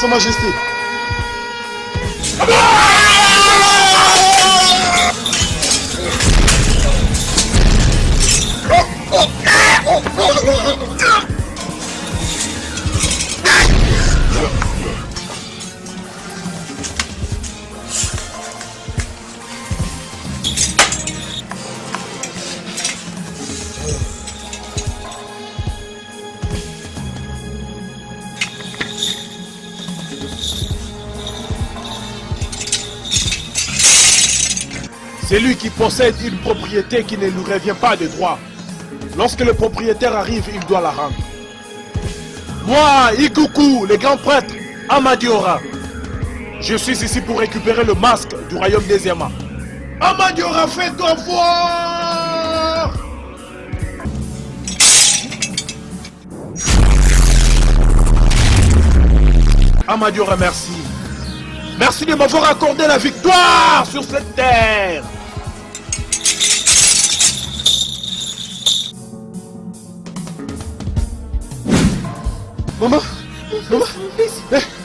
Sa Majesté. C'est lui qui possède une propriété qui ne lui revient pas de droit. Lorsque le propriétaire arrive, il doit la rendre. Moi, Ikuku, le grand prêtre Amadiora, je suis ici pour récupérer le masque du royaume des Yama. Amadiora, fais-toi voir! Amadiora, merci. Merci de m'avoir accordé la victoire sur cette terre. Maman, maman,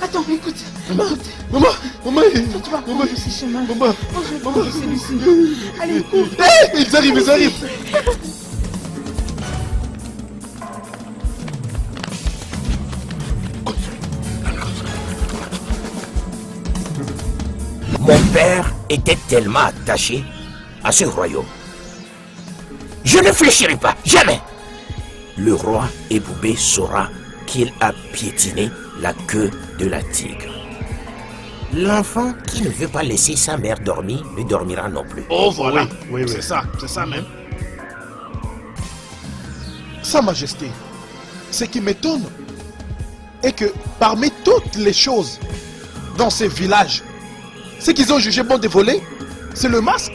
Attends, écoute. maman, Écoute. maman, maman, Tu vas prendre ce chemin. maman, Oh, je vais maman. prendre celui-ci. Allez, cours. Hey, ils arrivent, ils arrivent. Mon père était tellement attaché à ce royaume. Je ne fléchirai pas, jamais. Le roi Eboubé saura qu'il a piétiné la queue de la tigre. L'enfant qui ne veut pas laisser sa mère dormir ne dormira non plus. Oh voilà, Oui, oui. c'est ça même. Sa Majesté, ce qui m'étonne est que parmi toutes les choses dans ces villages, ce qu'ils ont jugé bon de voler, c'est le masque.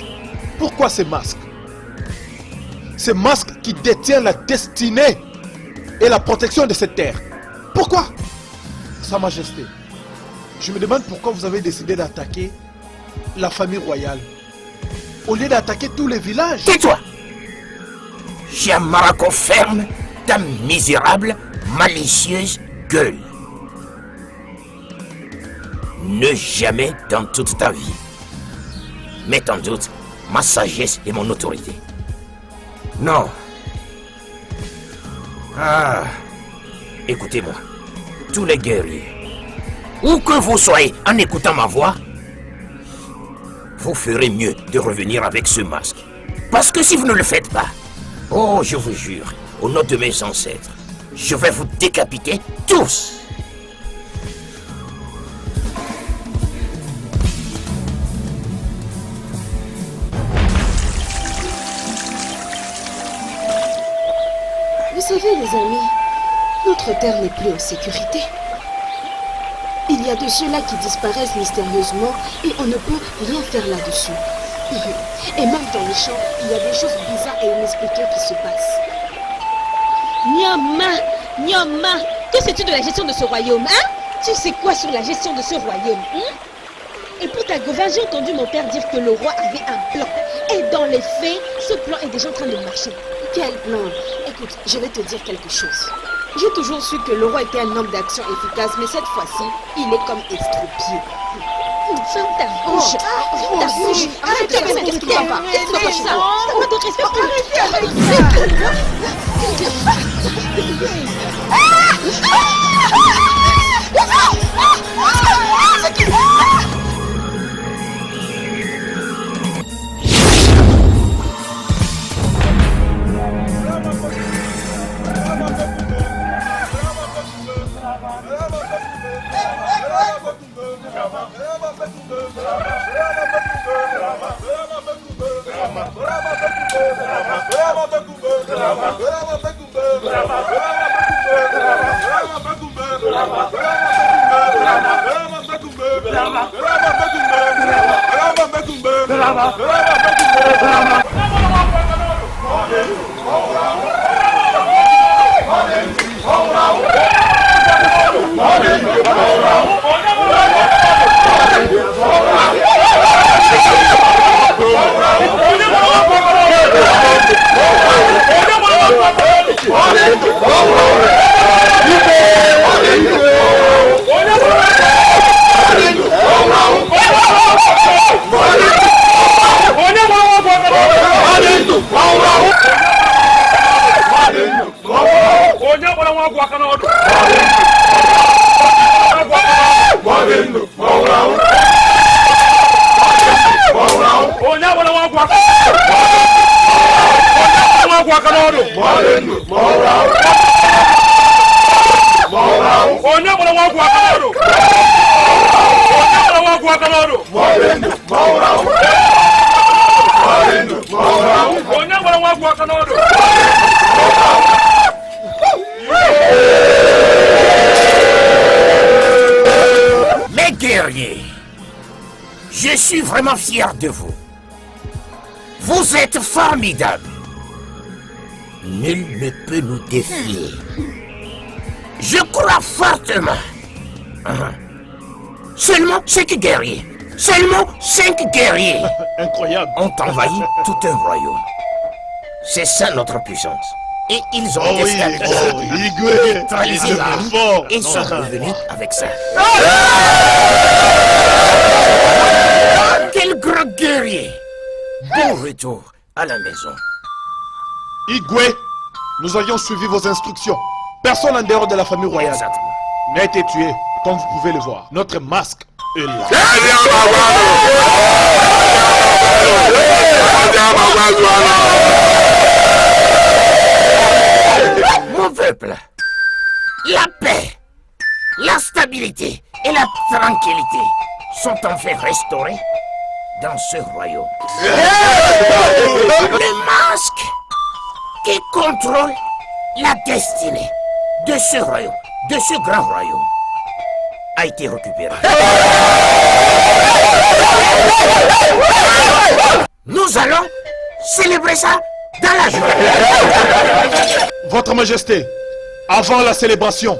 Pourquoi ce masque? Ce masque qui détient la destinée et la protection de cette terre. Pourquoi? Sa Majesté, je me demande pourquoi vous avez décidé d'attaquer la famille royale au lieu d'attaquer tous les villages. Tais-toi! Chiamaraco, ferme ta misérable, malicieuse gueule. Ne jamais dans toute ta vie mettre en doute ma sagesse et mon autorité. Non. Ah, écoutez-moi, tous les guerriers, où que vous soyez en écoutant ma voix, vous ferez mieux de revenir avec ce masque. Parce que si vous ne le faites pas, oh, je vous jure, au nom de mes ancêtres, je vais vous décapiter tous. Vous savez, les amis, notre terre n'est plus en sécurité. Il y a de ceux-là qui disparaissent mystérieusement et on ne peut rien faire là-dessus. Et même dans les champs, il y a des choses bizarres et inexpliquées qui se passent. Nyama, que sais-tu de la gestion de ce royaume, hein? Tu sais quoi sur la gestion de ce royaume, hein? Et pour ta gouverne, j'ai entendu mon père dire que le roi avait un plan. Et dans les faits, ce plan est déjà en train de marcher. Quel plan? Écoute, je vais te dire quelque chose. J'ai toujours su que le roi était un homme d'action efficace, mais cette fois-ci, il est comme estropié. Ferme ta bouche. Ferme ta bouche. Arrête de faire ça. Qu'est-ce qui ne va pas? Qu'est-ce qui ne va pas? Ça va te respecter. Wakanodo. Mes guerriers, je suis vraiment fier de vous. Vous êtes formidables. Nul ne peut nous défier. Je crois fortement. Seulement 5 guerriers. Seulement 5 guerriers. Incroyable. Ont envahi tout un royaume. C'est ça notre puissance. Et ils ont déstabilisé, neutralisé l'ennemi et sont revenus avec ça. Quel grand guerrier! Bon retour à la maison. Igwe, nous avions suivi vos instructions. Personne en dehors de la famille royale Exactement. n'a été tué, comme vous pouvez le voir. Notre masque est là. Mon peuple, la paix, la stabilité et la tranquillité sont enfin restaurées dans ce royaume. Le masque qui contrôle la destinée de ce royaume, de ce grand royaume, a été récupéré. Nous allons célébrer ça dans la joie. Votre Majesté, avant la célébration,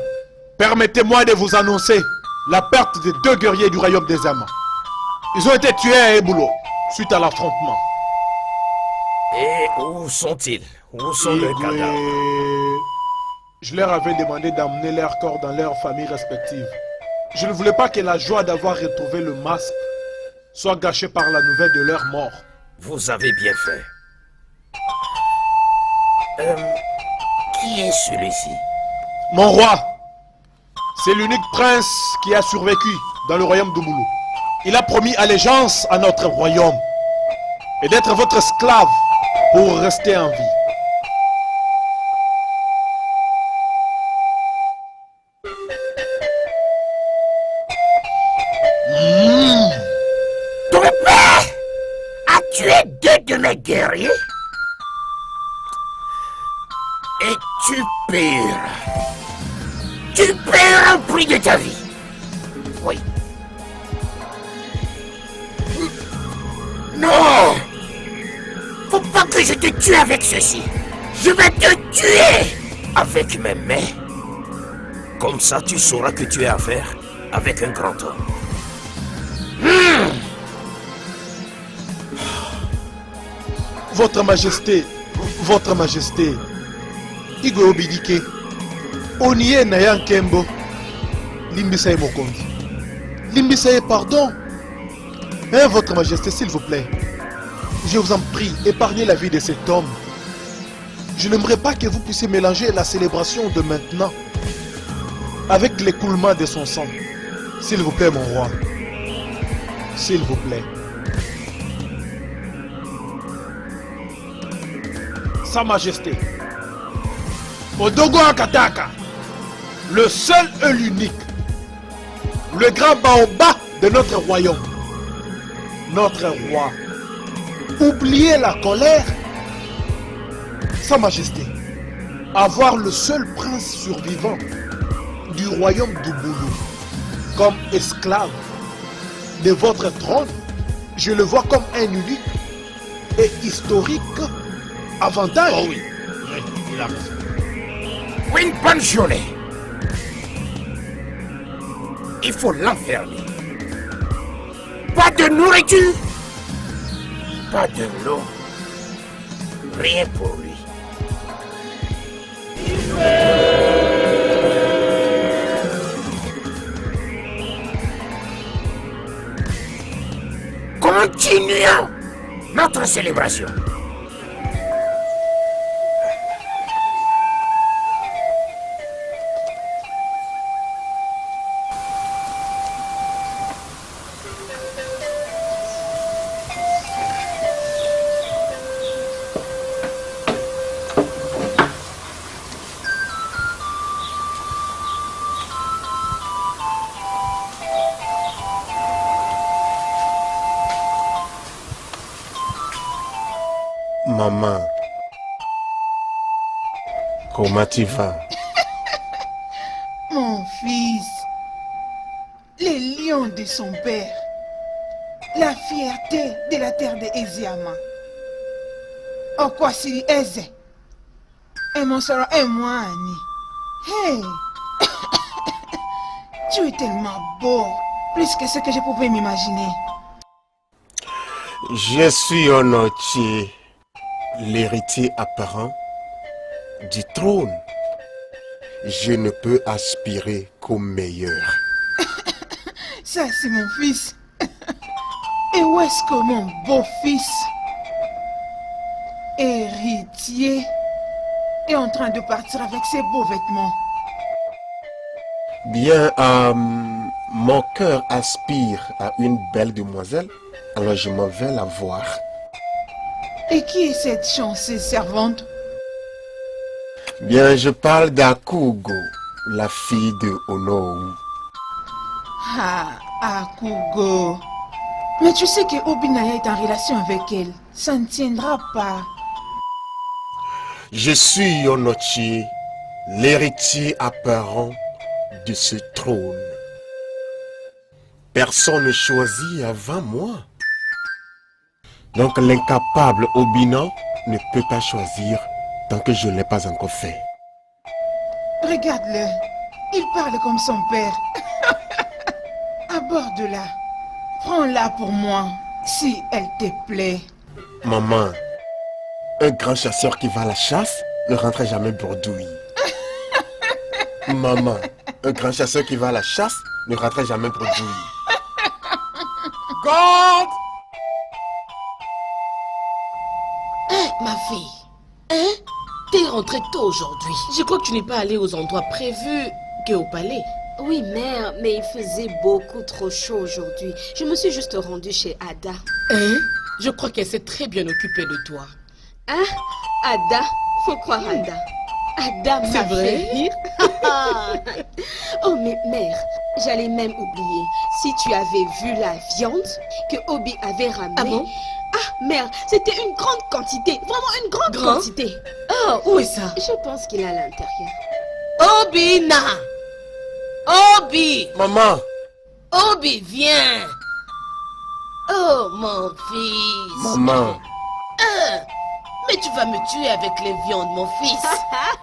permettez-moi de vous annoncer la perte des 2 guerriers du royaume des âmes. Ils ont été tués à Eboulo suite à l'affrontement. Et où sont-ils? Où sont les Igwe, cadavres? je leur avais demandé d'emmener leurs corps dans leurs familles respectives. Je ne voulais pas que la joie d'avoir retrouvé le masque soit gâchée par la nouvelle de leur mort. Vous avez bien fait. Qui est celui-ci? Mon roi, c'est l'unique prince qui a survécu dans le royaume d'Ouboulou. Il a promis allégeance à notre royaume et d'être votre esclave pour rester en vie. Ton père a tué 2 de mes guerriers? Et tu paieras. Tu paieras le prix de ta vie. Oui. Non! Faut pas que je te tue avec ceci. Je vais te tuer avec mes mains. Comme ça, tu sauras que tu as affaire avec un grand homme. Votre Majesté, Igwe Obidike, Onie Nayan Kembo, Limbisaye Mokondi. Limbisaye, pardon. Hein, Votre Majesté, s'il vous plaît, je vous en prie, épargnez la vie de cet homme. Je n'aimerais pas que vous puissiez mélanger la célébration de maintenant avec l'écoulement de son sang. S'il vous plaît, mon roi. S'il vous plaît. Sa Majesté, Odogo Akataka, le seul et l'unique, le grand baobab de notre royaume, notre roi. Oubliez la colère. Sa Majesté, avoir le seul prince survivant du royaume d'Ouboulou comme esclave de votre trône, je le vois comme un unique et historique avantage. Oh oui, il a raison. Une bonne journée. Il faut l'enfermer. Pas de nourriture, pas de l'eau, rien pour lui. Continuons notre célébration. Comment tu vas? Mon fils, les lions de son père, la fierté de la terre de Eziama. Okwasiri Eze, et mon sœur et moi, Annie. Hey, tu es tellement beau, plus que ce que je pouvais m'imaginer. Je suis Onochi, l'héritier apparent du trône. Je ne peux aspirer qu'au meilleur. Ça, c'est mon fils. Et où est-ce que mon beau-fils, héritier, est en train de partir avec ses beaux vêtements? Bien, mon cœur aspire à une belle demoiselle, alors je m'en vais la voir. Et qui est cette chanceuse servante? Bien, je parle d'Akugo, la fille de Onou. Ah, Akugo. Mais tu sais que Obinaya est en relation avec elle. Ça ne tiendra pas. Je suis Onochi, l'héritier apparent de ce trône. Personne ne choisit avant moi. Donc l'incapable Obina ne peut pas choisir tant que je ne l'ai pas encore fait. Regarde-le. Il parle comme son père. Aborde-la. Prends-la pour moi, si elle te plaît. Maman, un grand chasseur qui va à la chasse ne rentre jamais bredouille. Maman, un grand chasseur qui va à la chasse ne rentre jamais bredouille. God! Ma fille, hein? T'es rentrée tôt aujourd'hui. Je crois que tu n'es pas allée aux endroits prévus qu'au palais. Oui, mère, mais il faisait beaucoup trop chaud aujourd'hui. Je me suis juste rendue chez Ada. Hein? Je crois qu'elle s'est très bien occupée de toi. Hein? Ada? Faut croire Ada. Ada m'a C'est vrai? fait rire. Oh, mais mère, j'allais même oublier. Si tu avais vu la viande que Obi avait ramenée. Ah bon? Ah, mère, c'était une grande quantité. Vraiment une grande Grand? quantité. Oh, où est ça? Je pense qu'il est à l'intérieur. Obina! Obi! Maman! Obi, viens! Oh, mon fils! Maman! Ah, mais tu vas me tuer avec les viandes, mon fils!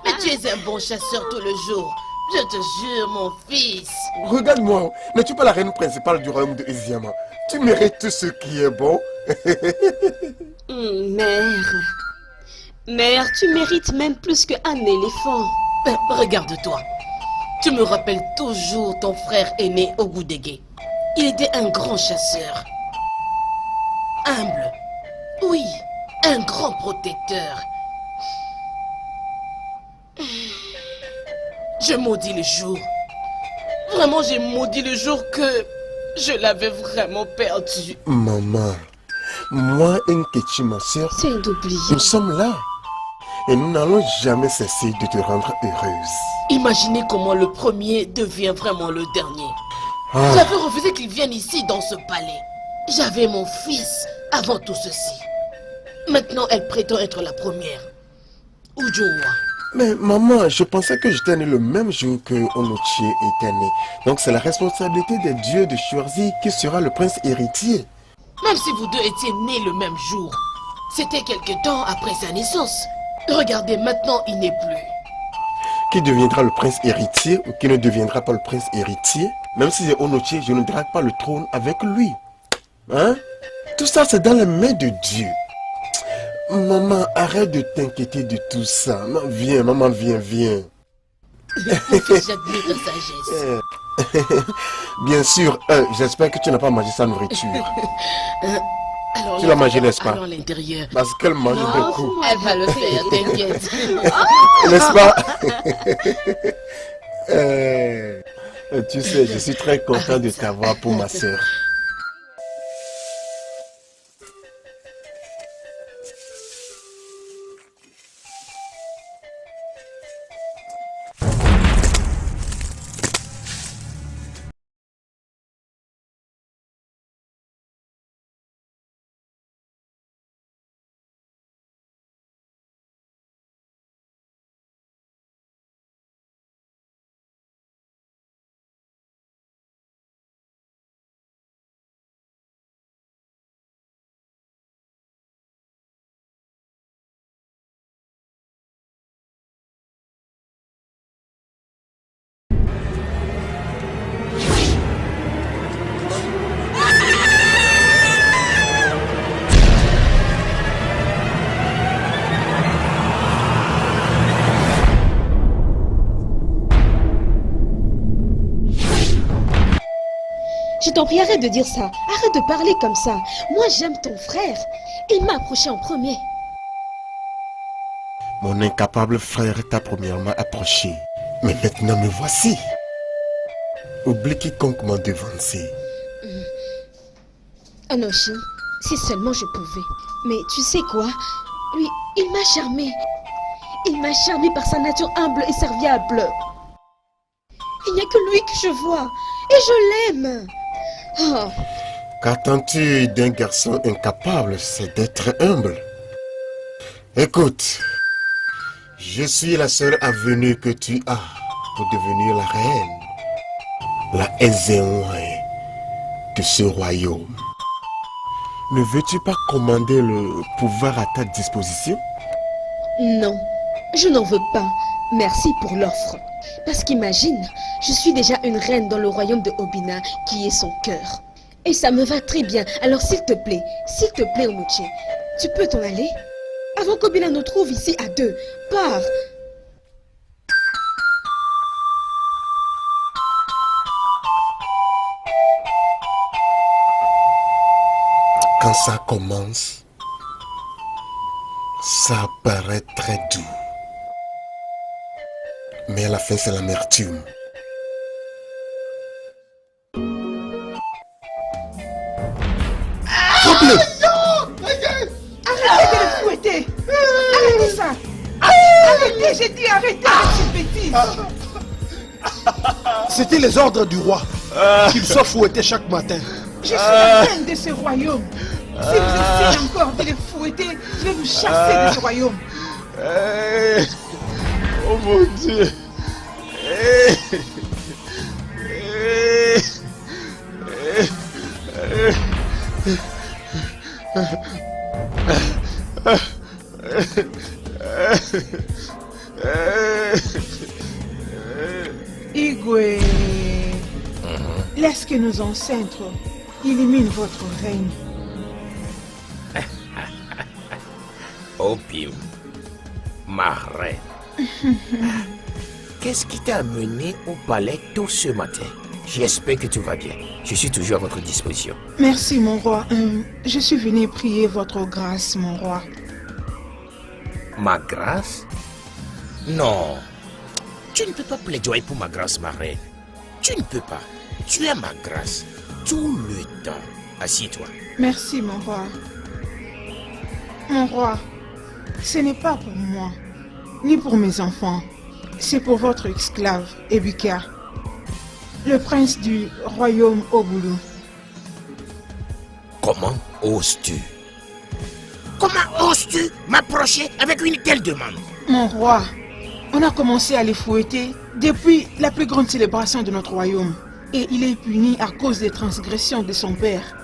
Mais tu es un bon chasseur tout le jour! Je te jure, mon fils! Regarde-moi, n'es-tu pas la reine principale du royaume de Eziama? Tu mérites tout ce qui est bon. Mère. Mère, tu mérites même plus qu'un éléphant. Regarde-toi. Tu me rappelles toujours ton frère aîné Ogudege. Il était un grand chasseur. Humble. Oui, un grand protecteur. Je maudis le jour. Vraiment, j'ai maudit le jour que je l'avais vraiment perdu. Maman, moi et Nkechi, ma soeur, C'est d'oublier. nous sommes là. Et nous n'allons jamais cesser de te rendre heureuse. Imaginez comment le premier devient vraiment le dernier. Ah, J'avais refusé qu'il vienne ici dans ce palais. J'avais mon fils avant tout ceci. Maintenant, elle prétend être la première. Ujoa. mais maman, je pensais que j'étais né le même jour que Onochi était né. Donc c'est la responsabilité des dieux de choisir qui sera le prince héritier. Même si vous deux étiez nés le même jour, c'était quelque temps après sa naissance. Regardez, maintenant, il n'est plus. Qui deviendra le prince héritier ou qui ne deviendra pas le prince héritier? Même si c'est Onochi, je ne drague pas le trône avec lui. Hein? Tout ça, c'est dans les mains de Dieu. Maman, arrête de t'inquiéter de tout ça. Viens, maman, viens. Mon fils, j'admire ta sagesse. Bien sûr, j'espère que tu n'as pas mangé sa nourriture. Alors, Tu l'as mangé, n'est-ce pas? allons à l'intérieur. Parce qu'elle mange beaucoup. Elle va le faire, t'inquiète. N'est-ce pas? Tu sais, je suis très content de t'avoir pour ma soeur. Je t'en prie, arrête de dire ça. Arrête de parler comme ça. Moi, j'aime ton frère. Il m'a approché en premier. Mon incapable frère t'a premièrement approché. Mais maintenant me voici. Oublie quiconque m'a devancé. Anoshi, si seulement je pouvais. Mais tu sais quoi? Lui, il m'a charmé. Il m'a charmé par sa nature humble et serviable. Il n'y a que lui que je vois. Et je l'aime. Oh. Qu'attends-tu d'un garçon incapable? C'est d'être humble. Écoute, je suis la seule avenue que tu as pour devenir la reine, la Ezenouin de ce royaume. Ne veux-tu pas commander le pouvoir à ta disposition? Non, je n'en veux pas. Merci pour l'offre. Parce qu'imagine, je suis déjà une reine dans le royaume de Obina, qui est son cœur. Et ça me va très bien. Alors s'il te plaît, Onuchi, tu peux t'en aller? Avant qu'Obina nous trouve ici à deux. Pars. Quand ça commence, ça paraît très doux. Mais à la fin, c'est l'amertume. Arrêtez de le fouetter. Arrêtez ça. Arrêtez, j'ai dit arrêtez avec cette bêtise. C'était les ordres du roi qu'il soit fouetté chaque matin. Je suis la reine de ce royaume. Si vous essayez encore de les fouetter, je vais vous chasser de ce royaume. Oh mon Dieu. Igwe, laisse que nos ancêtres éliminent votre règne. Opium, ma reine. Qu'est-ce qui t'a amené au palais tôt ce matin? J'espère que tout va bien. Je suis toujours à votre disposition. Merci, mon roi. Je suis venu prier votre grâce, mon roi. Ma grâce? Non. Tu ne peux pas plaidoyer pour ma grâce, ma reine. Tu ne peux pas. Tu as ma grâce. Tout le temps. Assieds-toi. Merci, mon roi. Mon roi, ce n'est pas pour moi, ni pour mes enfants. C'est pour votre esclave, Ebika, le prince du royaume Obulu. Comment oses-tu? Comment oses-tu m'approcher avec une telle demande? Mon roi, on a commencé à les fouetter depuis la plus grande célébration de notre royaume. Et il est puni à cause des transgressions de son père.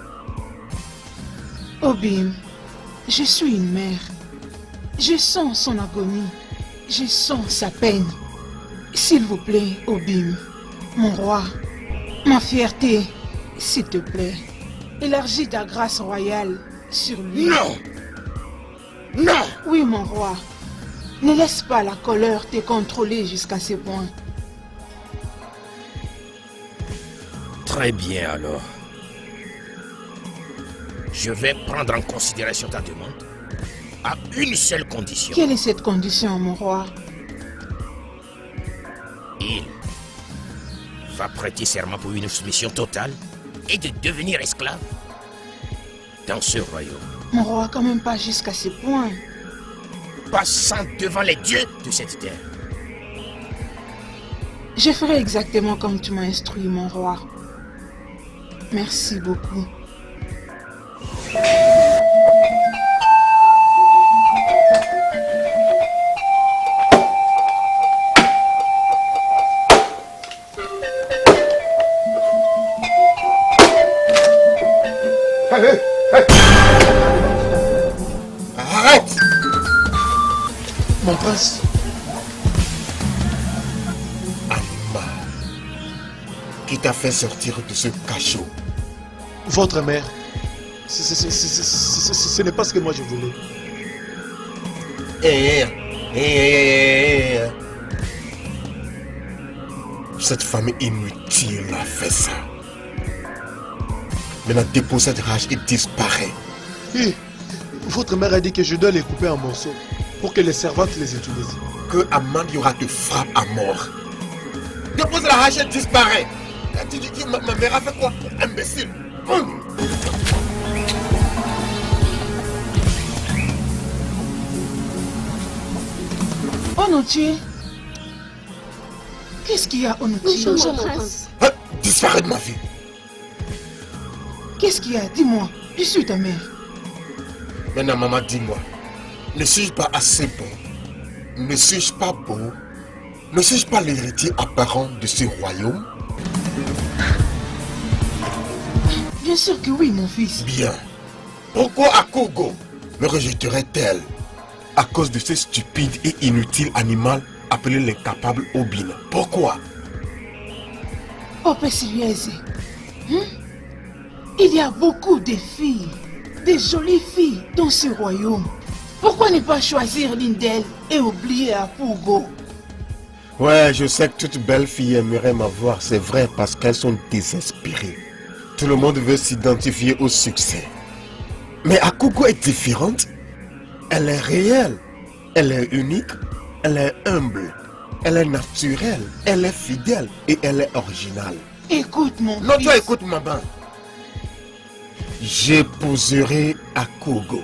Obim, je suis une mère. Je sens son agonie. Je sens sa peine. S'il vous plaît, Obim, mon roi, ma fierté, s'il te plaît, élargis ta grâce royale sur lui. Non! Non! Oui, mon roi. Ne laisse pas la colère te contrôler jusqu'à ce point. Très bien alors. Je vais prendre en considération ta demande à une seule condition. Quelle est cette condition, mon roi? Il va prêter serment pour une soumission totale et de devenir esclave dans ce royaume. Mon roi, quand même pas jusqu'à ce point. Passant devant les dieux de cette terre. Je ferai exactement comme tu m'as instruit, mon roi. Merci beaucoup. Arrête! Mon prince, Anima, qui t'a fait sortir de ce cachot? votre mère, ce n'est pas ce que moi je voulais. Cette femme inutile a fait ça. Maintenant, dépose cette rage et disparaît. Et votre mère a dit que je dois les couper en morceaux pour que les servantes les utilisent. Que Amandiora te frappe à mort. Dépose la rage et disparaît. Ma mère a fait quoi? Imbécile. Onotier, qu'est-ce qu'il y a, Onotier? Bonjour, mon prince. Disparaît de ma vie. Qu'est-ce qu'il y a? Dis-moi, je suis ta mère. Maintenant, maman, dis-moi, ne suis-je pas assez bon? Ne suis-je pas beau? Ne suis-je pas l'héritier apparent de ce royaume? Bien sûr que oui, mon fils. Bien. Pourquoi Akugo me rejetterait-elle à cause de ce stupide et inutile animal appelé l'incapable Obin? Pourquoi? Oh, Père Sirièse, il y a beaucoup de filles, de jolies filles dans ce royaume. Pourquoi ne pas choisir l'une d'elles et oublier Akugo? Ouais, je sais que toute belle fille aimerait m'avoir, c'est vrai, parce qu'elles sont désespérées. Tout le monde veut s'identifier au succès. Mais Akugo est différente. Elle est réelle, elle est unique, elle est humble, elle est naturelle, elle est fidèle et elle est originale. Écoute, mon Non, fils. toi écoute, maman. J'épouserai Akugo.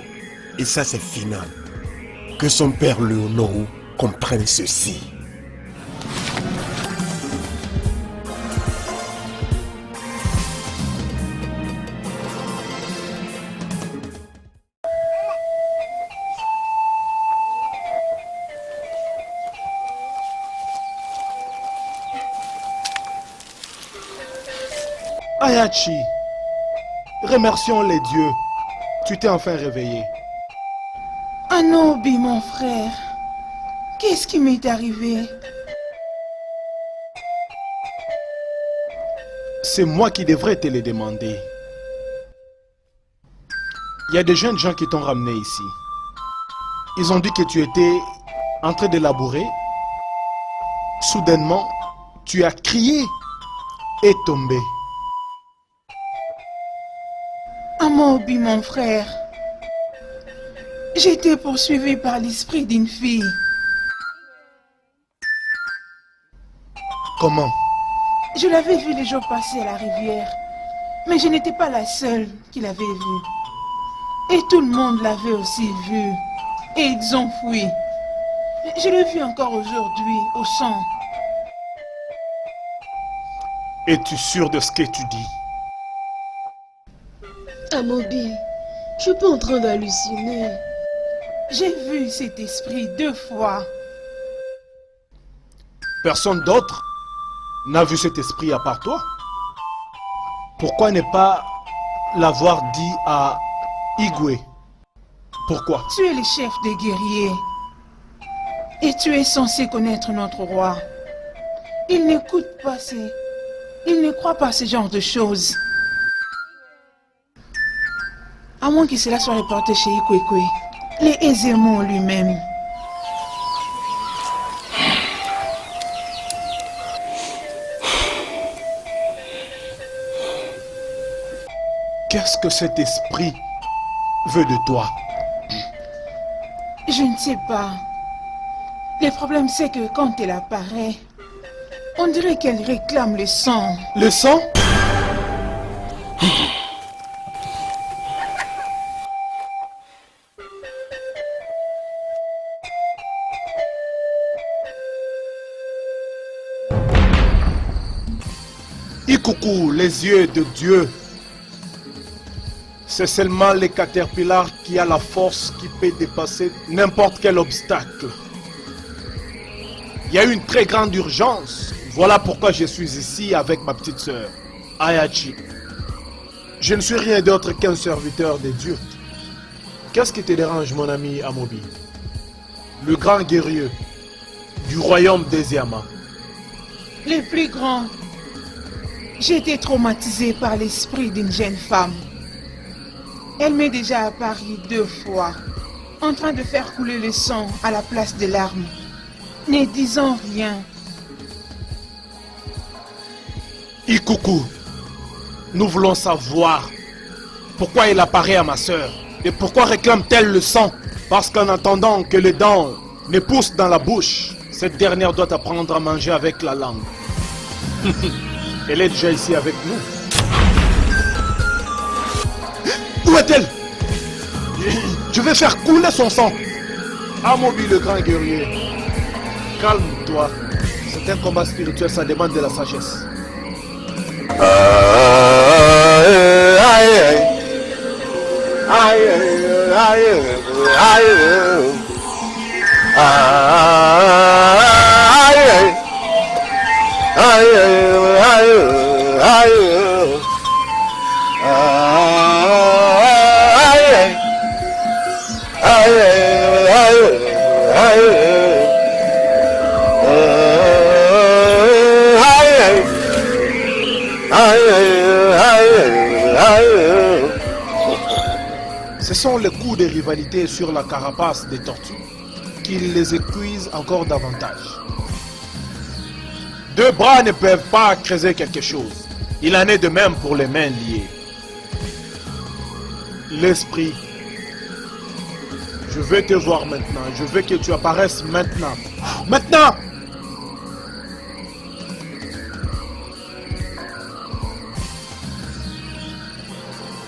Et ça, c'est final. Que son père Léonoru comprenne ceci. Ayachi, remercions les dieux. Tu t'es enfin réveillé. Anobi, mon frère, qu'est-ce qui m'est arrivé? C'est moi qui devrais te le demander. Il y a des jeunes gens qui t'ont ramené ici. Ils ont dit que tu étais en train de labourer. Soudainement, tu as crié et tombé. Amobi, mon frère, j'ai été poursuivi par l'esprit d'une fille. Comment? Je l'avais vue les jours passés à la rivière, mais je n'étais pas la seule qui l'avait vue. Et tout le monde l'avait aussi vue. Et ils ont fui. Je l'ai vue encore aujourd'hui, au champ. Es-tu sûr de ce que tu dis? Amobi, je suis pas en train d'halluciner. J'ai vu cet esprit 2 fois. Personne d'autre n'a vu cet esprit à part toi? Pourquoi ne pas l'avoir dit à Igwe? Pourquoi? Tu es le chef des guerriers. Et tu es censé connaître notre roi. Il n'écoute pas Il ne croit pas à ce genre de choses. À moins que cela soit reporté chez Ikwekwe, les Ezemo lui-même. Qu'est-ce que cet esprit veut de toi? Je ne sais pas. Le problème c'est que quand elle apparaît, on dirait qu'elle réclame le sang. Le sang? Ikuku, les yeux de Dieu. C'est seulement les caterpillars qui a la force qui peut dépasser n'importe quel obstacle. Il y a une très grande urgence. Voilà pourquoi je suis ici avec ma petite sœur, Ayachi. Je ne suis rien d'autre qu'un serviteur de Dieu. Qu'est-ce qui te dérange, mon ami Amobi? Le grand guerrier du royaume des Yama. Le plus grand. J'ai été traumatisée par l'esprit d'une jeune femme. Elle m'est déjà apparue 2 fois, en train de faire couler le sang à la place des larmes, ne disant rien. Ikuku, nous voulons savoir pourquoi elle apparaît à ma sœur. Et pourquoi réclame-t-elle le sang? Parce qu'en attendant que les dents ne poussent dans la bouche, cette dernière doit apprendre à manger avec la langue. Elle est déjà ici avec nous. Où est-elle? Je vais faire couler son sang. Amobi le grand guerrier, calme-toi. C'est un combat spirituel, ça demande de la sagesse. Ce sont les coups de rivalité sur la carapace des tortues qui les épuisent encore davantage. Deux bras ne peuvent pas creuser quelque chose. Il en est de même pour les mains liées. L'esprit, je veux te voir maintenant. Je veux que tu apparaisses maintenant. Maintenant!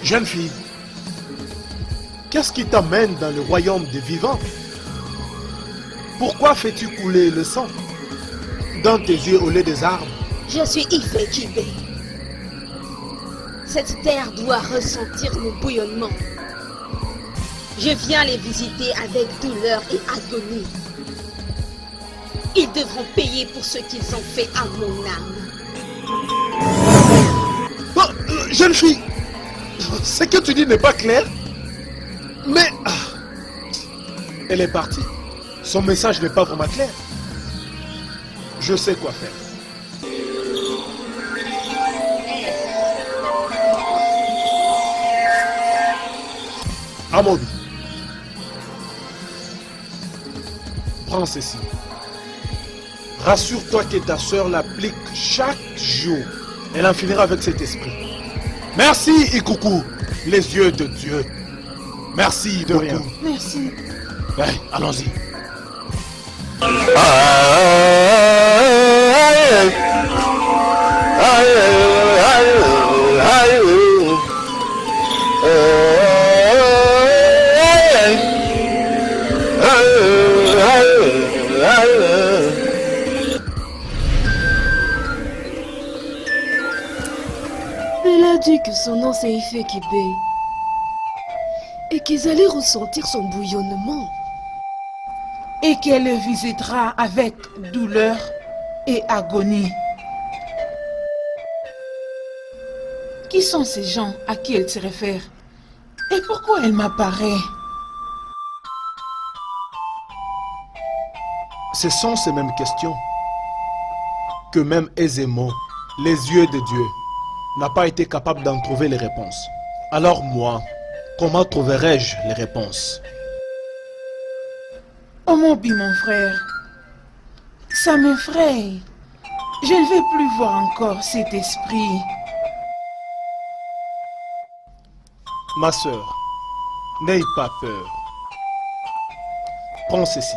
Jeune fille, qu'est-ce qui t'amène dans le royaume des vivants? Pourquoi fais-tu couler le sang dans tes yeux au lieu des arbres? Je suis Ife Kibé. Cette terre doit ressentir mon bouillonnement. Je viens les visiter avec douleur et agonie. Ils devront payer pour ce qu'ils ont fait à mon âme. Oh, jeune fille, ce que tu dis n'est pas clair. Mais elle est partie. Son message n'est pas vraiment clair. Je sais quoi faire. Amobi, prends ceci. Rassure-toi que ta soeur l'applique chaque jour. Elle en finira avec cet esprit. Merci, Ikuku, les yeux de Dieu. Merci de rien. Merci. Allez, allons-y. Elle a dit que son nom c'est Ife Kibé et qu'ils allaient ressentir son bouillonnement. Et qu'elle le visitera avec douleur et agonie. Qui sont ces gens à qui elle se réfère? Et pourquoi elle m'apparaît? Ce sont ces mêmes questions que même Ezemo, les yeux de Dieu, n'a pas été capable d'en trouver les réponses. Alors moi, comment trouverai-je les réponses? Oh mon bi, mon frère, ça m'effraie. Je ne vais plus voir encore cet esprit. Ma sœur, n'aie pas peur. Prends ceci.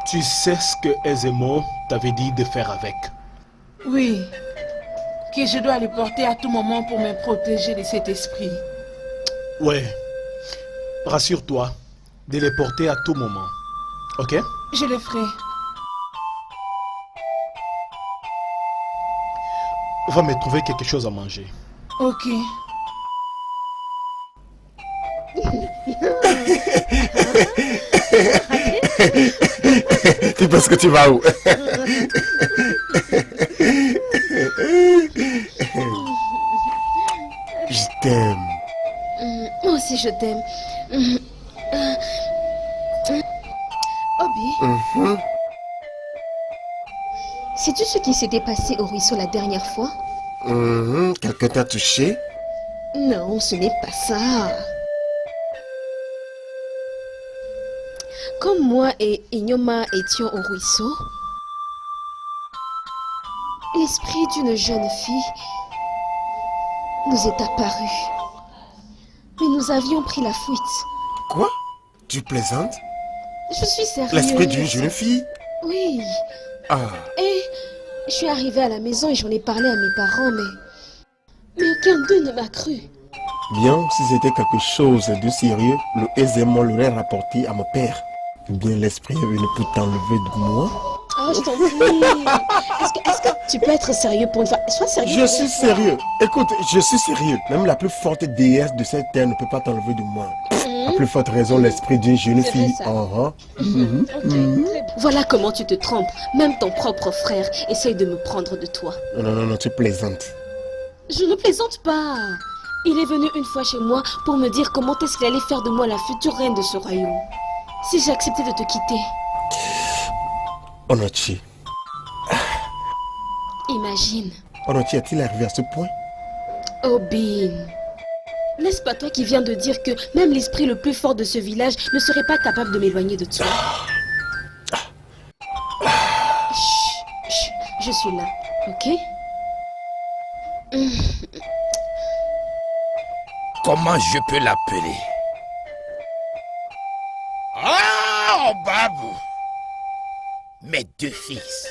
Tu sais ce que Ezemo t'avait dit de faire avec. Oui, que je dois le porter à tout moment pour me protéger de cet esprit. Ouais, rassure-toi de les porter à tout moment. Ok? Je le ferai. Va me trouver quelque chose à manger. Ok. Tu penses que tu vas où? Je t'aime. Moi aussi je t'aime. Obi, sais-tu ce qui s'était passé au ruisseau la dernière fois? Quelqu'un t'a touché? Non, ce n'est pas ça. Comme moi et Inyoma étions au ruisseau, l'esprit d'une jeune fille nous est apparu. Mais nous avions pris la fuite. Quoi? Tu plaisantes? Je suis sérieuse. L'esprit d'une jeune fille? Oui. Ah, Et je suis arrivée à la maison et j'en ai parlé à mes parents, mais aucun d'eux ne m'a cru. bien, si c'était quelque chose de sérieux, le aisément l'aurait rapporté à mon père. Bien, l'esprit est venu pour t'enlever de moi. Oh, je t'en prie. Est-ce que tu peux être sérieux pour une fois? Sois sérieux. Je suis sérieux. Écoute, je suis sérieux. Même la plus forte déesse de cette terre ne peut pas t'enlever de moi. À plus forte raison, l'esprit d'une jeune C'est fille. vrai, ça. Ah, Ok, très bien. Voilà comment tu te trompes. Même ton propre frère essaye de me prendre de toi. Non, non, non, tu plaisantes. Je ne plaisante pas. Il est venu une fois chez moi pour me dire comment est-ce qu'il allait faire de moi la future reine de ce royaume. Si j'ai accepté de te quitter, Onochi. imagine. Onochi, est-il arrivé à ce point? Obin, n'est-ce pas toi qui viens de dire que même l'esprit le plus fort de ce village ne serait pas capable de m'éloigner de toi? Chut, chut, je suis là, ok? Comment je peux l'appeler? Oh, Babou! Mes deux fils,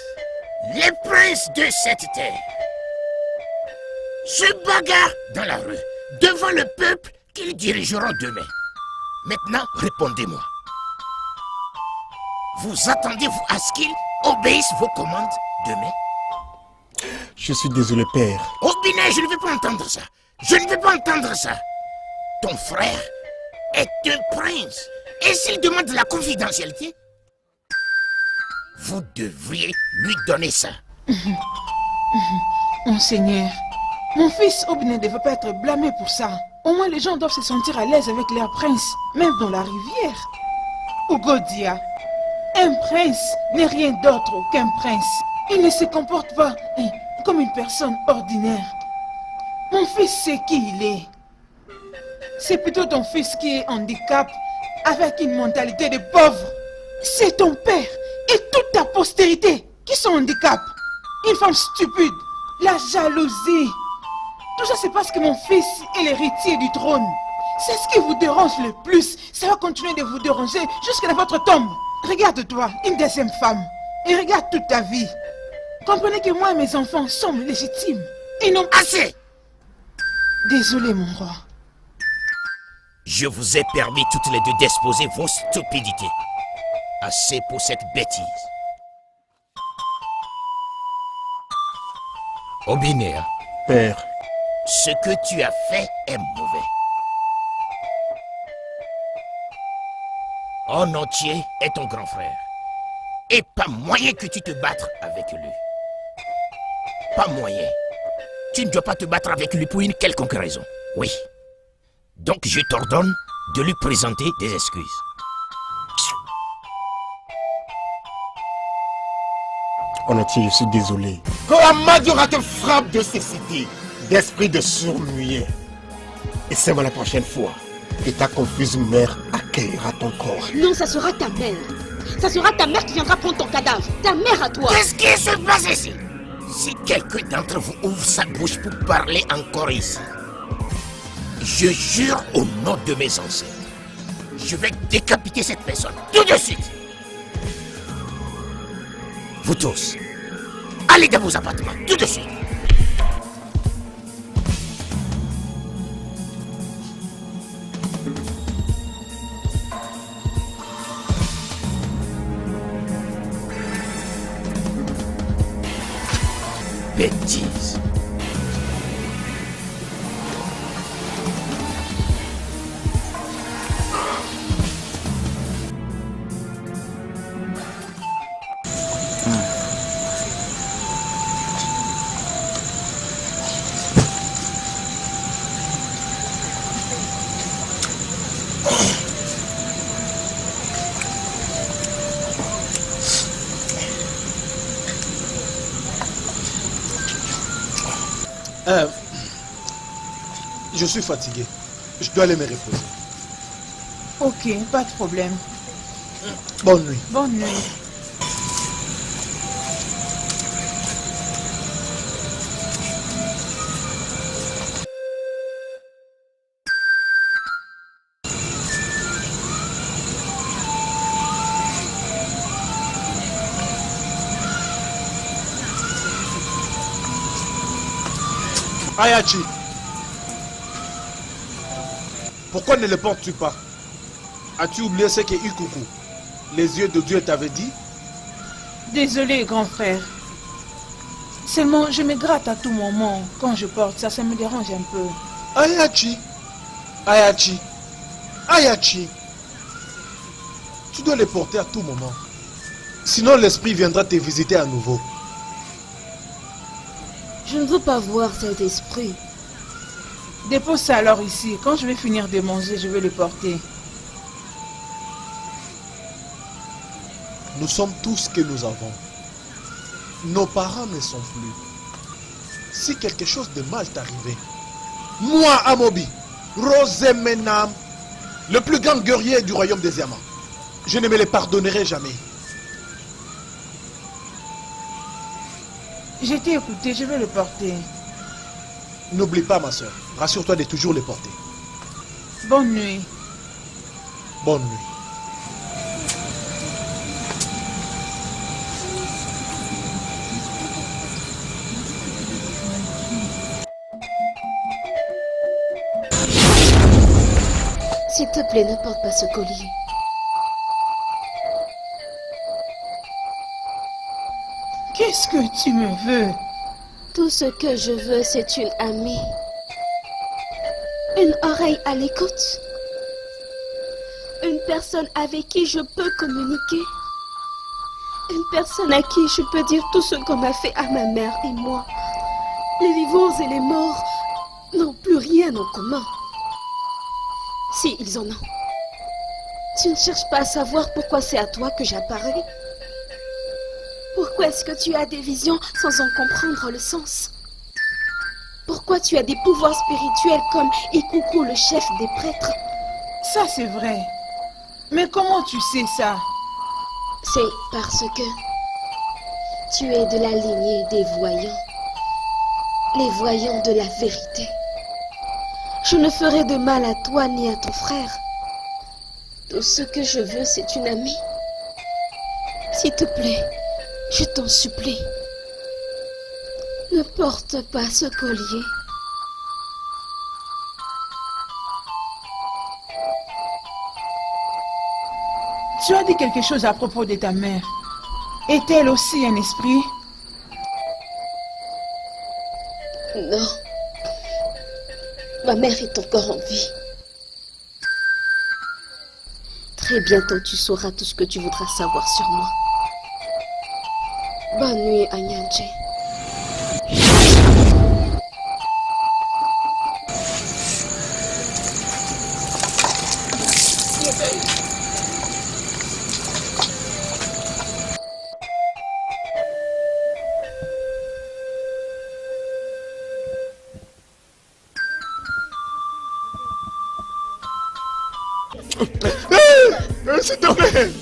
les princes de cette terre, se bagarrent dans la rue, devant le peuple qu'ils dirigeront demain. Maintenant, répondez-moi. Vous attendez-vous à ce qu'ils obéissent vos commandes demain? Je suis désolé, père. Oh, Binet, je ne veux pas entendre ça. Je ne veux pas entendre ça. Ton frère est un prince. Et s'il demande la confidentialité, vous devriez lui donner ça. Monseigneur, mon fils Ob ne devait pas être blâmé pour ça. Au moins les gens doivent se sentir à l'aise avec leur prince, même dans la rivière. Ugodia, un prince n'est rien d'autre qu'un prince. Il ne se comporte pas comme une personne ordinaire. Mon fils sait qui il est. C'est plutôt ton fils qui est handicap avec une mentalité de pauvre. C'est ton père et toute ta postérité qui sont handicap. Une femme stupide, la jalousie. Tout ça c'est parce que mon fils est l'héritier du trône. C'est ce qui vous dérange le plus. Ça va continuer de vous déranger jusqu'à votre tombe. Regarde-toi, une deuxième femme. Et regarde toute ta vie. Comprenez que moi et mes enfants sommes légitimes. Et non... Assez! Désolé mon roi. Je vous ai permis toutes les deux d'exposer vos stupidités. Assez pour cette bêtise. Obinéa, Père, ce que tu as fait est mauvais. En entier est ton grand frère. Et pas moyen que tu te battes avec lui. Pas moyen. Tu ne dois pas te battre avec lui pour une quelconque raison. Oui. Donc je t'ordonne de lui présenter des excuses. Onochi, je suis désolé. Que la Madiora te frappe de cécité, d'esprit de sourd-muet. Et c'est moi la prochaine fois. Et ta confuse mère accueillera ton corps. Non, ça sera ta mère. Ça sera ta mère qui viendra prendre ton cadavre. Ta mère à toi. Qu'est-ce qui se passe ici? Si quelqu'un d'entre vous ouvre sa bouche pour parler encore ici, je jure au nom de mes ancêtres, je vais décapiter cette personne tout de suite. Vous tous, allez dans vos appartements tout de suite. Bêtise. Je suis fatigué. Je dois aller me reposer. Ok, pas de problème. Bonne nuit. Bonne nuit. Ayachi, pourquoi ne le portes-tu pas? As-tu oublié ce que Ikuku, les yeux de Dieu, t'avait dit? Désolé, grand frère. Seulement, je me gratte à tout moment. Quand je porte ça, ça me dérange un peu. Ayachi, Ayachi, Ayachi, tu dois les porter à tout moment. Sinon l'esprit viendra te visiter à nouveau. Je ne veux pas voir cet esprit. Dépose ça alors ici. Quand je vais finir de manger, je vais le porter. Nous sommes tous ce que nous avons. Nos parents ne sont plus. Si quelque chose de mal t'arrivait, moi, Amobi, Rosemenam, le plus grand guerrier du royaume des diamants, je ne me les pardonnerai jamais. J'ai été écouté, je vais le porter. N'oublie pas, ma soeur, rassure-toi de toujours les porter. Bonne nuit. Bonne nuit. S'il te plaît, ne porte pas ce collier. Qu'est-ce que tu me veux? Tout ce que je veux, c'est une amie. Une oreille à l'écoute. Une personne avec qui je peux communiquer. Une personne à qui je peux dire tout ce qu'on a fait à ma mère et moi. Les vivants et les morts n'ont plus rien en commun. Si, ils en ont. Tu ne cherches pas à savoir pourquoi c'est à toi que j'apparais. Pourquoi est-ce que tu as des visions sans en comprendre le sens? Pourquoi tu as des pouvoirs spirituels comme Ikuku, le chef des prêtres? Ça, c'est vrai. Mais comment tu sais ça? C'est parce que tu es de la lignée des voyants. Les voyants de la vérité. Je ne ferai de mal à toi ni à ton frère. Tout ce que je veux, c'est une amie. S'il te plaît, je t'en supplie. Ne porte pas ce collier. Tu as dit quelque chose à propos de ta mère. Est-elle aussi un esprit? Non. Ma mère est encore en vie. Très bientôt, tu sauras tout ce que tu voudras savoir sur moi. Bonne nuit, Anyanje. S'il te plaît.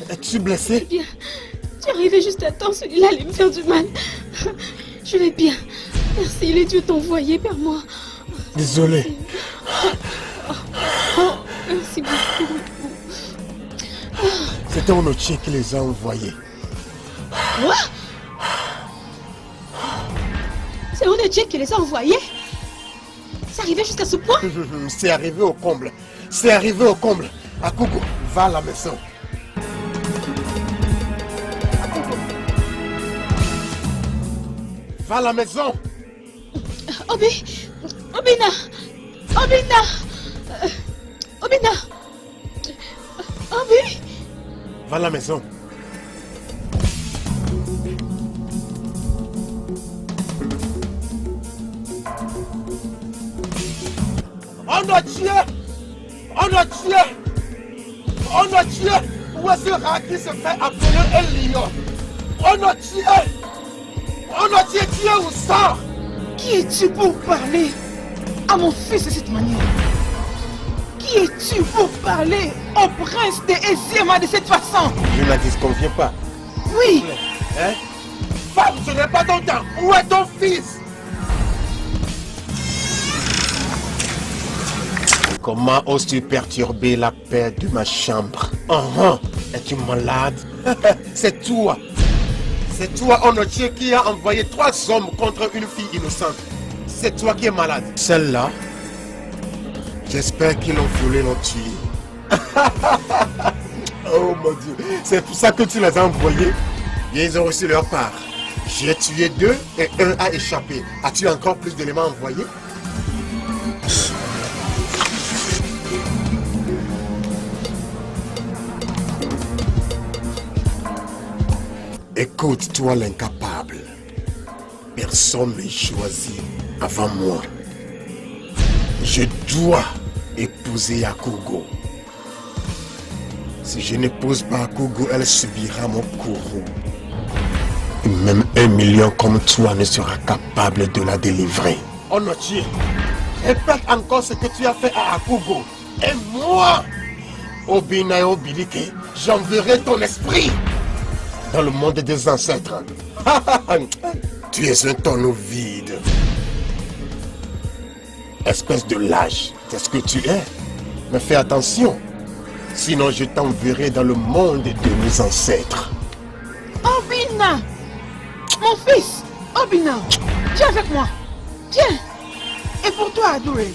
Es-tu blessé? Bien. Tu es arrivé juste à temps, celui-là allait me faire du mal. Je vais bien. Merci, les dieux t'ont envoyé vers moi. Désolé. Oh, merci beaucoup. C'était Onochi qui les a envoyés. Quoi? C'est Onedje qui les a envoyés? C'est arrivé jusqu'à ce point? C'est arrivé au comble. C'est arrivé au comble. Akuku, va à la maison. Va à la maison. Obina! Obi! Va à la maison. On a tué! Où est ce rat qui se fait appeler un lion? On a tué où ça? Qui es-tu pour parler à mon fils de cette manière? Qui es-tu pour parler au prince de Eziema de cette façon? Je ne la disconviens pas. Oui! Hein? Femme, ce n'est pas ton temps. Où est ton fils? Comment oses-tu perturber la paix de ma chambre? Es-tu malade? C'est toi. C'est toi, Onochie, qui a envoyé 3 hommes contre une fille innocente. C'est toi qui es malade. Celle-là, j'espère qu'ils l'ont violée, l'ont tuée. Oh mon Dieu, c'est pour ça que tu les as envoyés. Et ils ont reçu leur part. J'ai tué 2 et 1 a échappé. As-tu encore plus d'éléments envoyés? Écoute, toi l'incapable. Personne n'est choisi avant moi. Je dois épouser Akugo. Si je n'épouse pas Akugo, elle subira mon courroux. Et même 1 million comme toi ne sera capable de la délivrer. Onochie, répète encore ce que tu as fait à Akugo. Et moi, Obina et Obilike, j'enverrai ton esprit dans le monde des ancêtres. Tu es un tonneau vide. Espèce de lâche, c'est ce que tu es. Mais fais attention, sinon je t'enverrai dans le monde de nos ancêtres. Obina! Mon fils! Obina! Viens avec moi! Viens! Et pour toi, Adoué,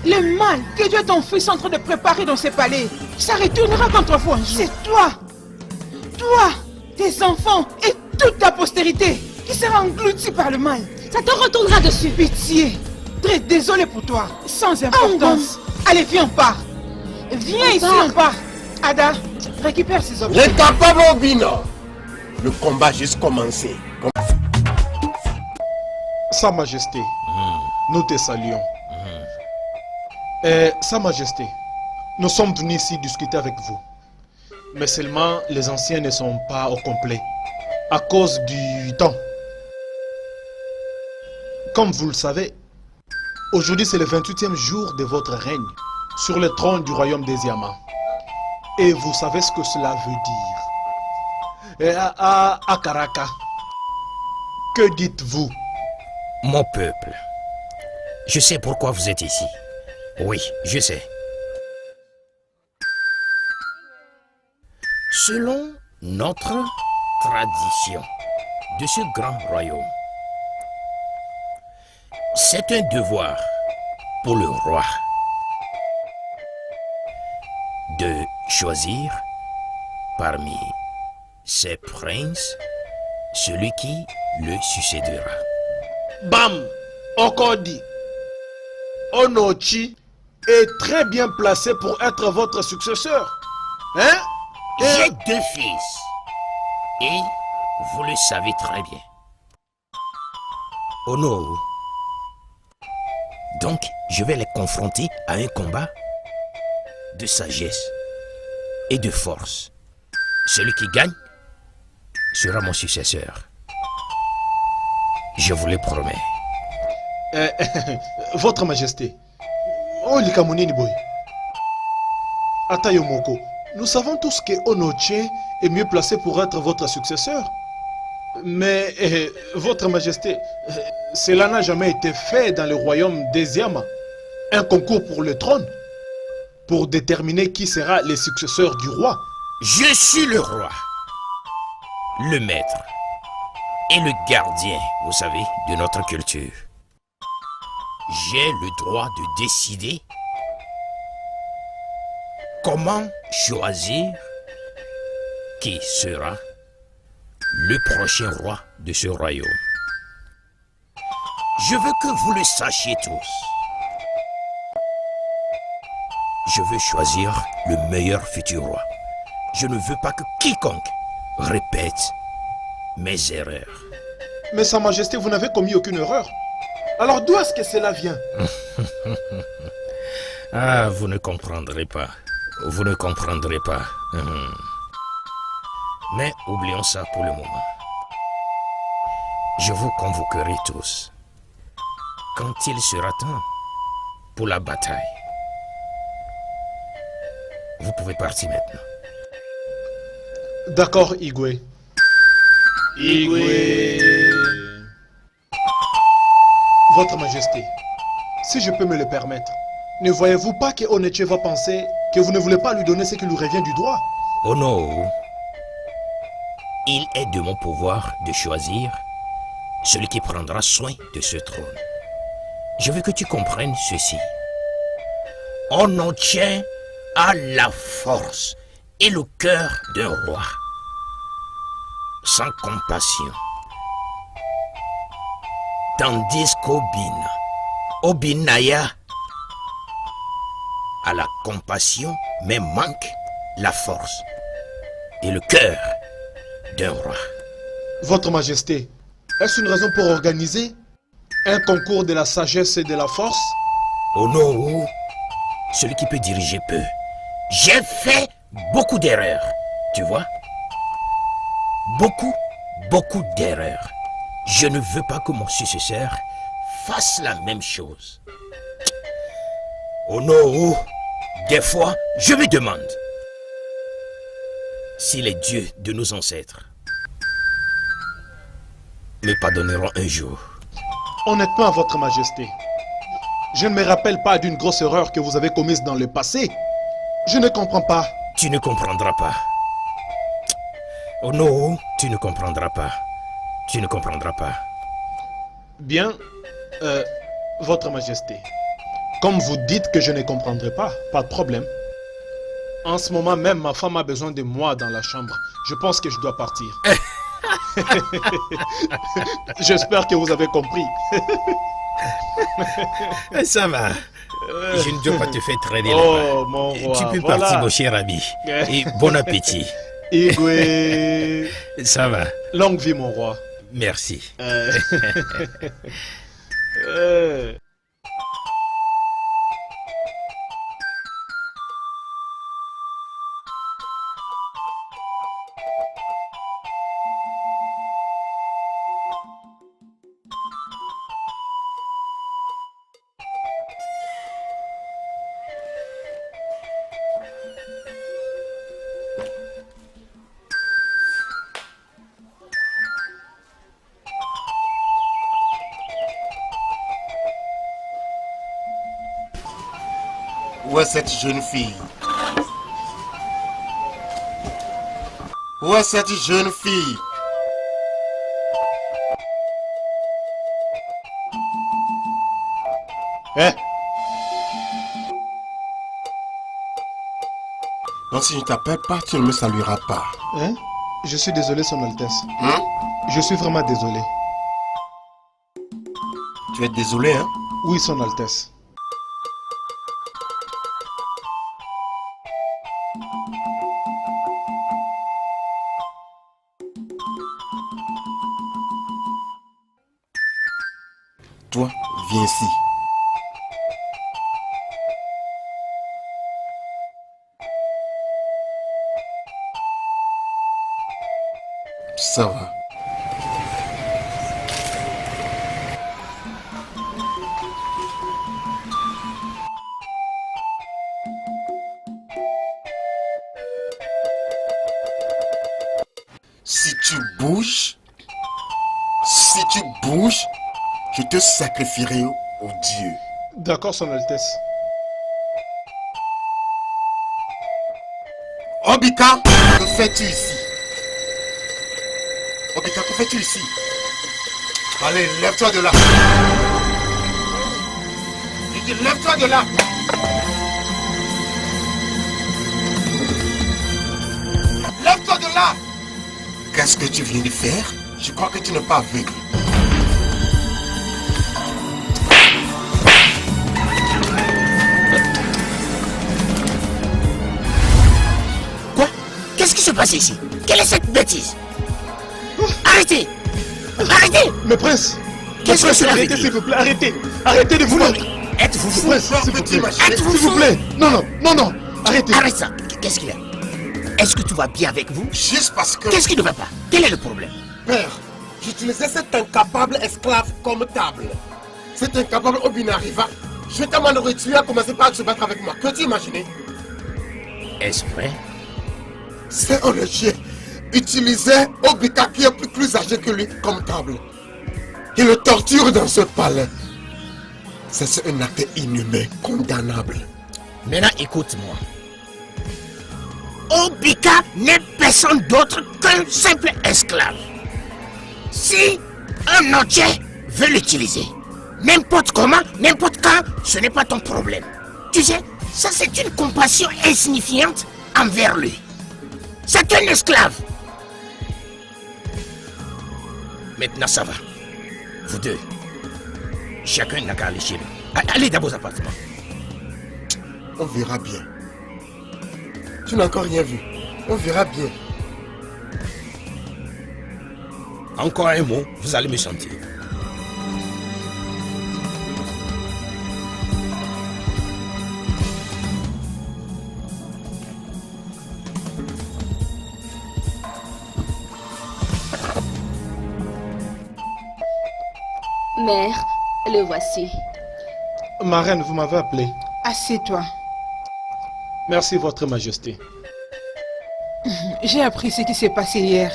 le mal que Dieu ton fils est en train de préparer dans ses palais, ça retournera contre vous un jour. C'est toi! Toi! Tes enfants et toute ta postérité qui sera engloutie par le mal. Ça te retournera dessus. Pitié! Très désolé pour toi. Sans importance. Allez, viens, on part. Viens ici, on part. Ada, récupère ces objets. Incapable, Obina! Le combat a juste commencé. Sa Majesté, nous te saluons. Sa Majesté, nous sommes venus ici discuter avec vous. Mais seulement les anciens ne sont pas au complet à cause du temps. Comme vous le savez, aujourd'hui c'est le 28e jour de votre règne sur le trône du royaume des Yama. Et vous savez ce que cela veut dire. À Karaka, que dites-vous? Mon peuple, je sais pourquoi vous êtes ici. Oui, je sais. Selon notre tradition de ce grand royaume, c'est un devoir pour le roi de choisir parmi ses princes celui qui le succédera. Bam! Encore dit. Onochi est très bien placé pour être votre successeur. Hein? J'ai 2 fils. Et vous le savez très bien. Ono. Donc, je vais les confronter à un combat de sagesse et de force. Celui qui gagne sera mon successeur. Je vous le promets. Votre Majesté, Olikamunini Boy, Atayomoko, nous savons tous que Onoche est mieux placé pour être votre successeur. Mais, Votre Majesté, cela n'a jamais été fait dans le royaume des Yama. Un concours pour le trône, pour déterminer qui sera le successeur du roi. Je suis le roi, le maître et le gardien, vous savez, de notre culture. J'ai le droit de décider comment choisir qui sera le prochain roi de ce royaume. Je veux que vous le sachiez tous. Je veux choisir le meilleur futur roi. Je ne veux pas que quiconque répète mes erreurs. Mais Sa Majesté, vous n'avez commis aucune erreur. Alors d'où est-ce que cela vient? Ah, vous ne comprendrez pas. Vous ne comprendrez pas. Mais oublions ça pour le moment. Je vous convoquerai tous quand il sera temps pour la bataille. Vous pouvez partir maintenant. D'accord, Igwe. Votre Majesté, si je peux me le permettre, Ne voyez-vous pas que Onetche va penser que vous ne voulez pas lui donner ce qui lui revient du droit? Oh non. Il est de mon pouvoir de choisir celui qui prendra soin de ce trône. Je veux que tu comprennes ceci. On en tient à la force et le cœur d'un roi, sans compassion. Tandis qu'Obinaya a la compassion, mais manque la force et le cœur d'un roi. Votre Majesté, est-ce une raison pour organiser un concours de la sagesse et de la force? Oh non, celui qui peut diriger peut. J'ai fait beaucoup d'erreurs, tu vois? Beaucoup d'erreurs. Je ne veux pas que mon successeur fasse la même chose. Oh non, des fois, je me demande si les dieux de nos ancêtres me pardonneront un jour. Honnêtement, Votre Majesté, je ne me rappelle pas d'une grosse erreur que vous avez commise dans le passé. Je ne comprends pas. Tu ne comprendras pas. Oh non, tu ne comprendras pas. Tu ne comprendras pas. Bien, Votre Majesté, comme vous dites que je ne comprendrai pas, pas de problème. En ce moment même, ma femme a besoin de moi dans la chambre. Je pense que je dois partir. J'espère que vous avez compris. Ça va. Je ne dois pas te faire traîner Oh, là-bas. mon roi, Tu peux voilà. partir, mon cher ami. Et bon appétit. Igwe. Ça va. Longue vie, mon roi. Merci. Où est cette jeune fille? Où est cette jeune fille? Hein? Donc si je ne t'appelle pas, tu ne me salueras pas. Hein? Je suis désolé, Son Altesse. Hein? Je suis vraiment désolé. Tu es désolé, hein? Oui, Son Altesse. Toi, viens ici. Ça va. Si tu bouges, je te sacrifierai au Dieu. D'accord, Son Altesse. Obika, que fais-tu ici? Obika, que fais-tu ici? Allez, lève-toi de là. Je dis, lève-toi de là. Lève-toi de là. Qu'est-ce que tu viens de faire? Je crois que tu n'es pas aveugle. Quoi? Qu'est-ce qui se passe ici? Quelle est cette bêtise? Arrêtez! Arrêtez! Mais prince! Qu'est-ce que cela veut Arrêtez, dire? s'il vous plaît, arrêtez! Arrêtez de vous montrer! Êtes-vous fou? Prince, s'il vous plaît! Êtes-vous S'il vous fou? plaît! Non, arrêtez! Arrête ça! Qu'est-ce qu'il y a? Est-ce que tout va bien avec vous? Juste parce que... Qu'est-ce qui ne va pas? Quel est le problème? Père, j'utilisais cet incapable esclave comme table. Cet incapable Obina arriva, jeta ma nourriture et a commencé par se battre avec moi. Que tu imaginais? Est-ce vrai? C'est un chien. Utilisait Obika qui est plus âgé que lui comme table. Il le torture dans ce palais. Ça, c'est un acte inhumain, condamnable. Maintenant, écoute-moi. Obika n'est personne d'autre qu'un simple esclave. Si un notier veut l'utiliser, n'importe comment, n'importe quand, ce n'est pas ton problème. Tu sais, ça c'est une compassion insignifiante envers lui. C'est un esclave. Maintenant ça va. Vous deux, chacun n'a qu'à aller chez lui. Allez dans vos appartements. On verra bien. Tu n'as encore rien vu. On verra bien. Encore un mot, vous allez me sentir. Mère, le voici. Ma reine, vous m'avez appelé. Assieds-toi. Merci, Votre Majesté. J'ai appris ce qui s'est passé hier.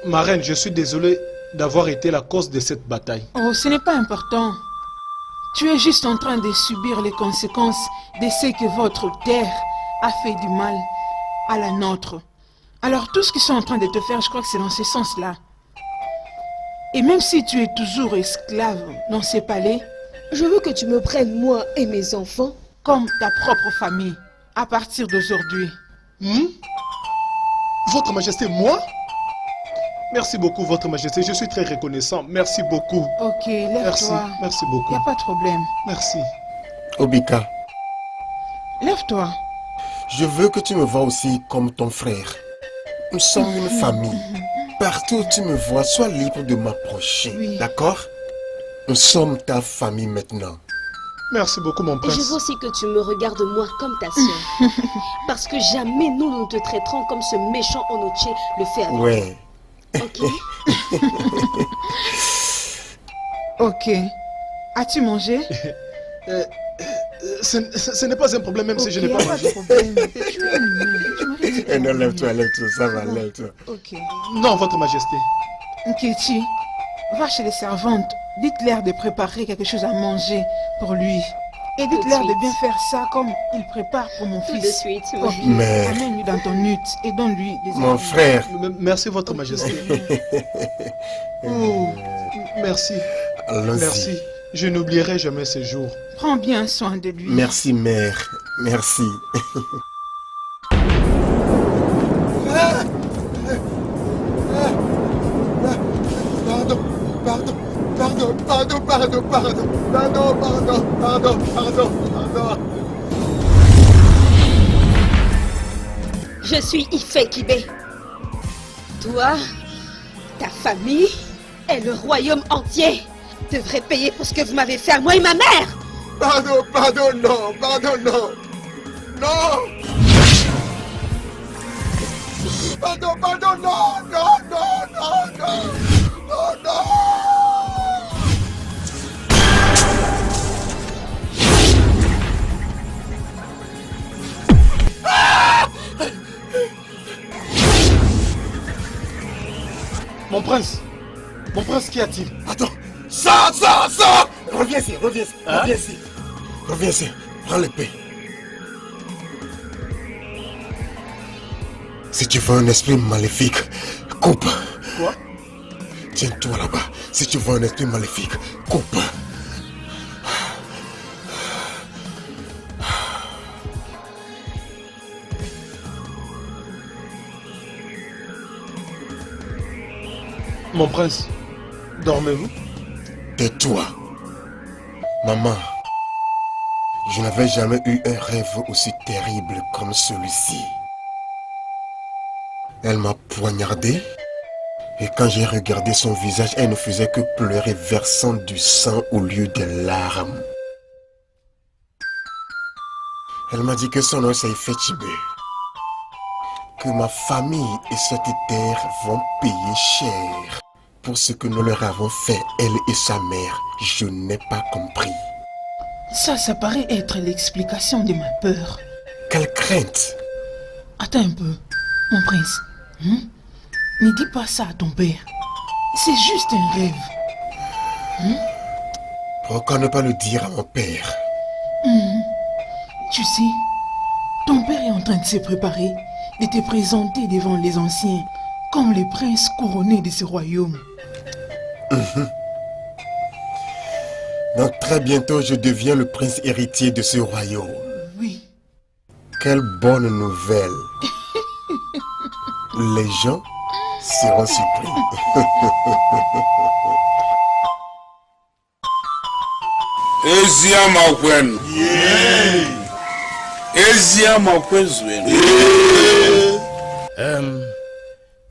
Ma reine, je suis désolé d'avoir été la cause de cette bataille. Oh, ce n'est pas important. Tu es juste en train de subir les conséquences de ce que votre terre a fait du mal à la nôtre. Alors tout ce qu'ils sont en train de te faire, je crois que c'est dans ce sens-là. Et même si tu es toujours esclave dans ces palais, Je veux que tu me prennes, moi et mes enfants. comme ta propre famille, à partir d'aujourd'hui. Votre Majesté, moi? Merci beaucoup, Votre Majesté. Je suis très reconnaissant. Merci beaucoup. Ok, Merci. lève-toi. Merci Il beaucoup. n'y a pas de problème. Merci. Obika, Lève-toi. je veux que tu me vois aussi comme ton frère. Nous sommes une famille. Partout où tu me vois, sois libre de m'approcher. Oui. D'accord? Nous sommes ta famille maintenant. Merci beaucoup, mon Et je veux prince. aussi que tu me regardes moi comme ta soeur. Parce que jamais nous ne te traiterons comme ce méchant Onoché le fait avec Ouais. toi. Ok? Ok. As-tu mangé? Ce n'est pas un problème, même si je Ok, n'ai y a pas pas de mangé. problème. Tu es humain. Tu m'aurais dit que Eh non, tu lève-toi, mangeais. lève-toi, ça va, lève-toi. Ok. Non, Votre Majesté. Nkechi, va chez les servantes. Dites-leur de préparer quelque chose à manger pour lui. Et de dites-leur de suite. bien faire ça comme il prépare pour mon Tout de fils. suite. oui. Ok. Mais- Amène-lui dans ton hutte et donne-lui des Mon aliments. frère, Merci, Votre Majesté. Oh, Merci. allons-y. Merci. Je n'oublierai jamais ces jours. prends bien soin de lui. Merci, mère. Merci. Je suis Ife Kibé. Toi, ta famille et le royaume entier devraient payer pour ce que vous m'avez fait à moi et ma mère. Pardon, non. Non. Pardon, non. Mon prince, qu'y a-t-il? Attends, ça. Reviens ici. Reviens ici. Prends l'épée. Si tu veux un esprit maléfique, coupe. Quoi? Tiens-toi là-bas. Si tu veux un esprit maléfique, coupe. Mon prince, dormez-vous? Tais-toi. Maman, je n'avais jamais eu un rêve aussi terrible comme celui-ci. Elle m'a poignardé et quand j'ai regardé son visage, elle ne faisait que pleurer, versant du sang au lieu des larmes. Elle m'a dit que son nom c'est Ife Kibé, que ma famille et cette terre vont payer cher pour ce que nous leur avons fait, elle et sa mère. Je n'ai pas compris. Ça paraît être l'explication de ma peur. Quelle crainte! Attends un peu, mon prince. Ne dis pas ça à ton père. C'est juste un rêve. Pourquoi ne pas le dire à mon père? Tu sais, ton père est en train de se préparer, de te présenter devant les anciens, comme le prince couronné de ce royaume. Donc très bientôt, je deviens le prince héritier de ce royaume. Oui. Quelle bonne nouvelle. Les gens seront surpris.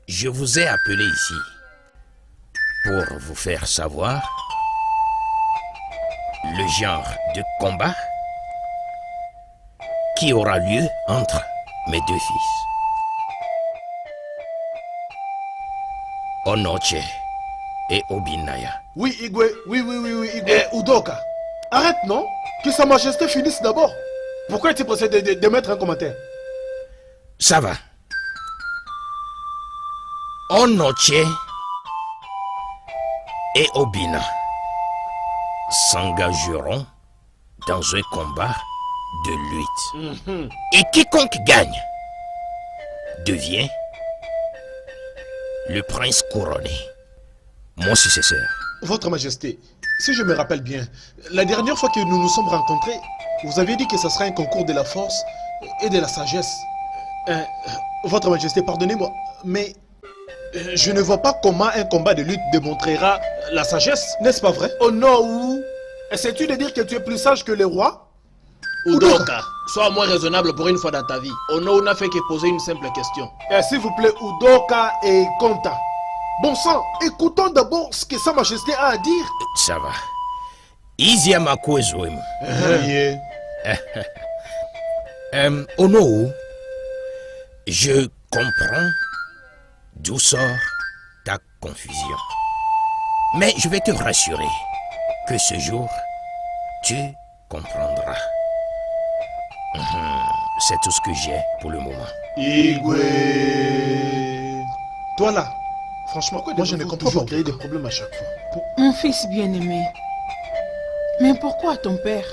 Je vous ai appelé ici pour vous faire savoir le genre de combat qui aura lieu entre mes deux fils. Onoche et Obinaya. Oui, Igwe, oui, Igwe. Udoka, arrête, non? Que Sa Majesté finisse d'abord. Pourquoi es-tu pressé de mettre un commentaire? Ça va. Onoche et Obina s'engageront dans un combat de lutte. Et quiconque gagne devient le prince couronné, mon successeur. Votre Majesté, si je me rappelle bien, la dernière fois que nous nous sommes rencontrés, vous aviez dit que ce serait un concours de la force et de la sagesse. Votre Majesté, pardonnez-moi, mais je ne vois pas comment un combat de lutte démontrera la sagesse, n'est-ce pas vrai? Oh non, essaies-tu de dire que tu es plus sage que les rois? Udoka, sois moins raisonnable pour une fois dans ta vie. Ono n'a fait que poser une simple question. S'il vous plaît, Udoka et Konta. Bon sang, écoutons d'abord ce que Sa Majesté a à dire. Ça va. Iziamakwezouem. Ono, je comprends d'où sort ta confusion. Mais je vais te rassurer que ce jour, tu comprendras. C'est tout ce que j'ai pour le moment. Igwe. Toi là, franchement, moi je ne comprends pas créer des problèmes à chaque fois. Mon fils bien-aimé, mais pourquoi ton père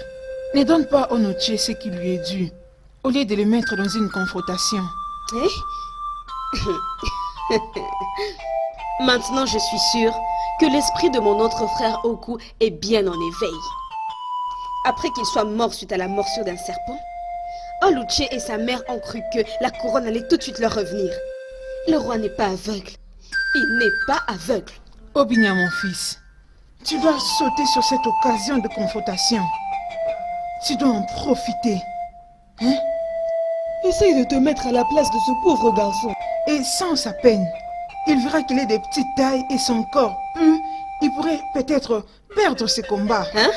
ne donne pas Onoche ce qui lui est dû, au lieu de le mettre dans une confrontation? Maintenant, je suis sûre que l'esprit de mon autre frère Oku est bien en éveil. Après qu'il soit mort suite à la morsure d'un serpent, Oluche et sa mère ont cru que la couronne allait tout de suite leur revenir. Le roi n'est pas aveugle. Il n'est pas aveugle. Obinia, mon fils, tu dois sauter sur cette occasion de confrontation. Tu dois en profiter. Hein? Essaye de te mettre à la place de ce pauvre garçon. Et sans sa peine, il verra qu'il est de petite taille et son corps pu. Il pourrait peut-être perdre ses combats. Hein?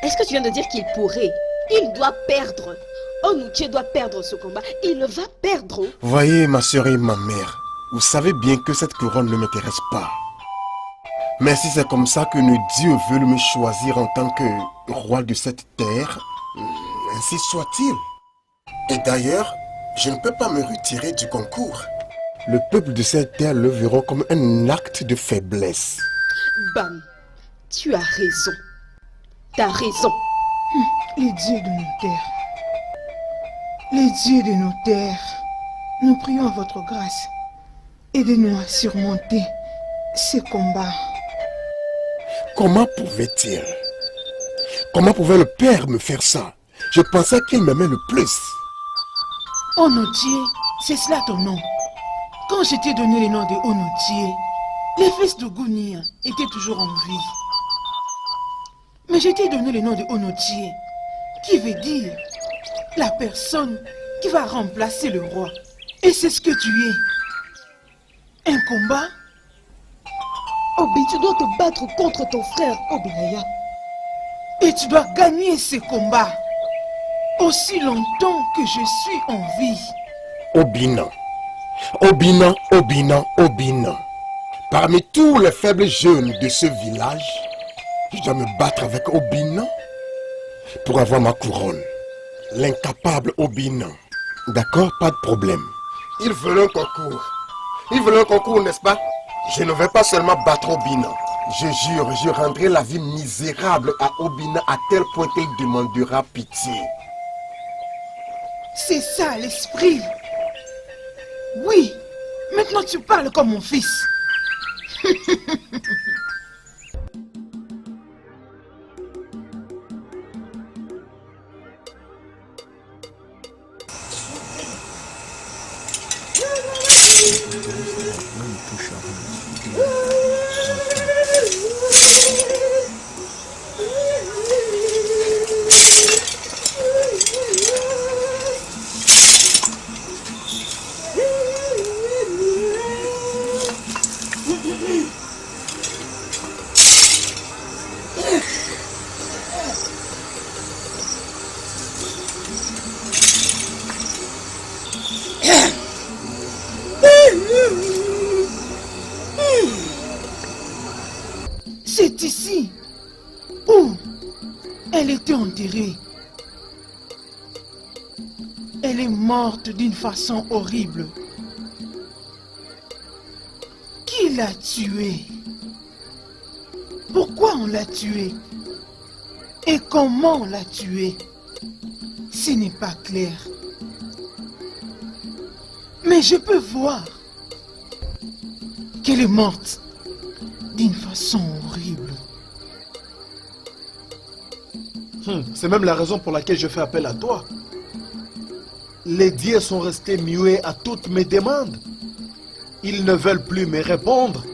Est-ce que tu viens de dire qu'il pourrait? Il doit perdre. Onuche doit perdre ce combat. Il va perdre. Voyez, ma soeur et ma mère, vous savez bien que cette couronne ne m'intéresse pas. Mais si c'est comme ça que Dieu veut me choisir en tant que roi de cette terre, ainsi soit-il. Et d'ailleurs, je ne peux pas me retirer du concours. Le peuple de cette terre le verront comme un acte de faiblesse. Bam, tu as raison. T'as raison. Les dieux de nos terres. Les dieux de nos terres, nous prions à votre grâce. Aidez-nous à surmonter ces combats. Comment pouvait-il? Comment pouvait le père me faire ça? Je pensais qu'il m'aimait le plus. Onoche, c'est cela ton nom. Quand je t'ai donné le nom de Onoche, les fils de Gunia étaient toujours en vie. Mais je t'ai donné le nom de Onoche, qui veut dire la personne qui va remplacer le roi. Et c'est ce que tu es. Un combat? Obi, tu dois te battre contre ton frère Obinaya. Et tu dois gagner ce combat aussi longtemps que je suis en vie. Obina. Obina, Obina, Obina. Parmi tous les faibles jeunes de ce village, je dois me battre avec Obina pour avoir ma couronne. L'incapable Obina. D'accord, pas de problème. Ils veulent un concours. Ils veulent un concours, n'est-ce pas? Je ne vais pas seulement battre Obina. Je jure, je rendrai la vie misérable à Obina à tel point qu'elle demandera pitié. C'est ça l'esprit. Oui, maintenant tu parles comme mon fils. C'est ici où elle était enterrée. Elle est morte d'une façon horrible. Qui l'a tuée? Pourquoi on l'a tuée? Et comment on l'a tuée? Ce n'est pas clair. Mais je peux voir qu'elle est morte d'une façon horrible. C'est même la raison pour laquelle je fais appel à toi. Les dieux sont restés muets à toutes mes demandes. Ils ne veulent plus me répondre.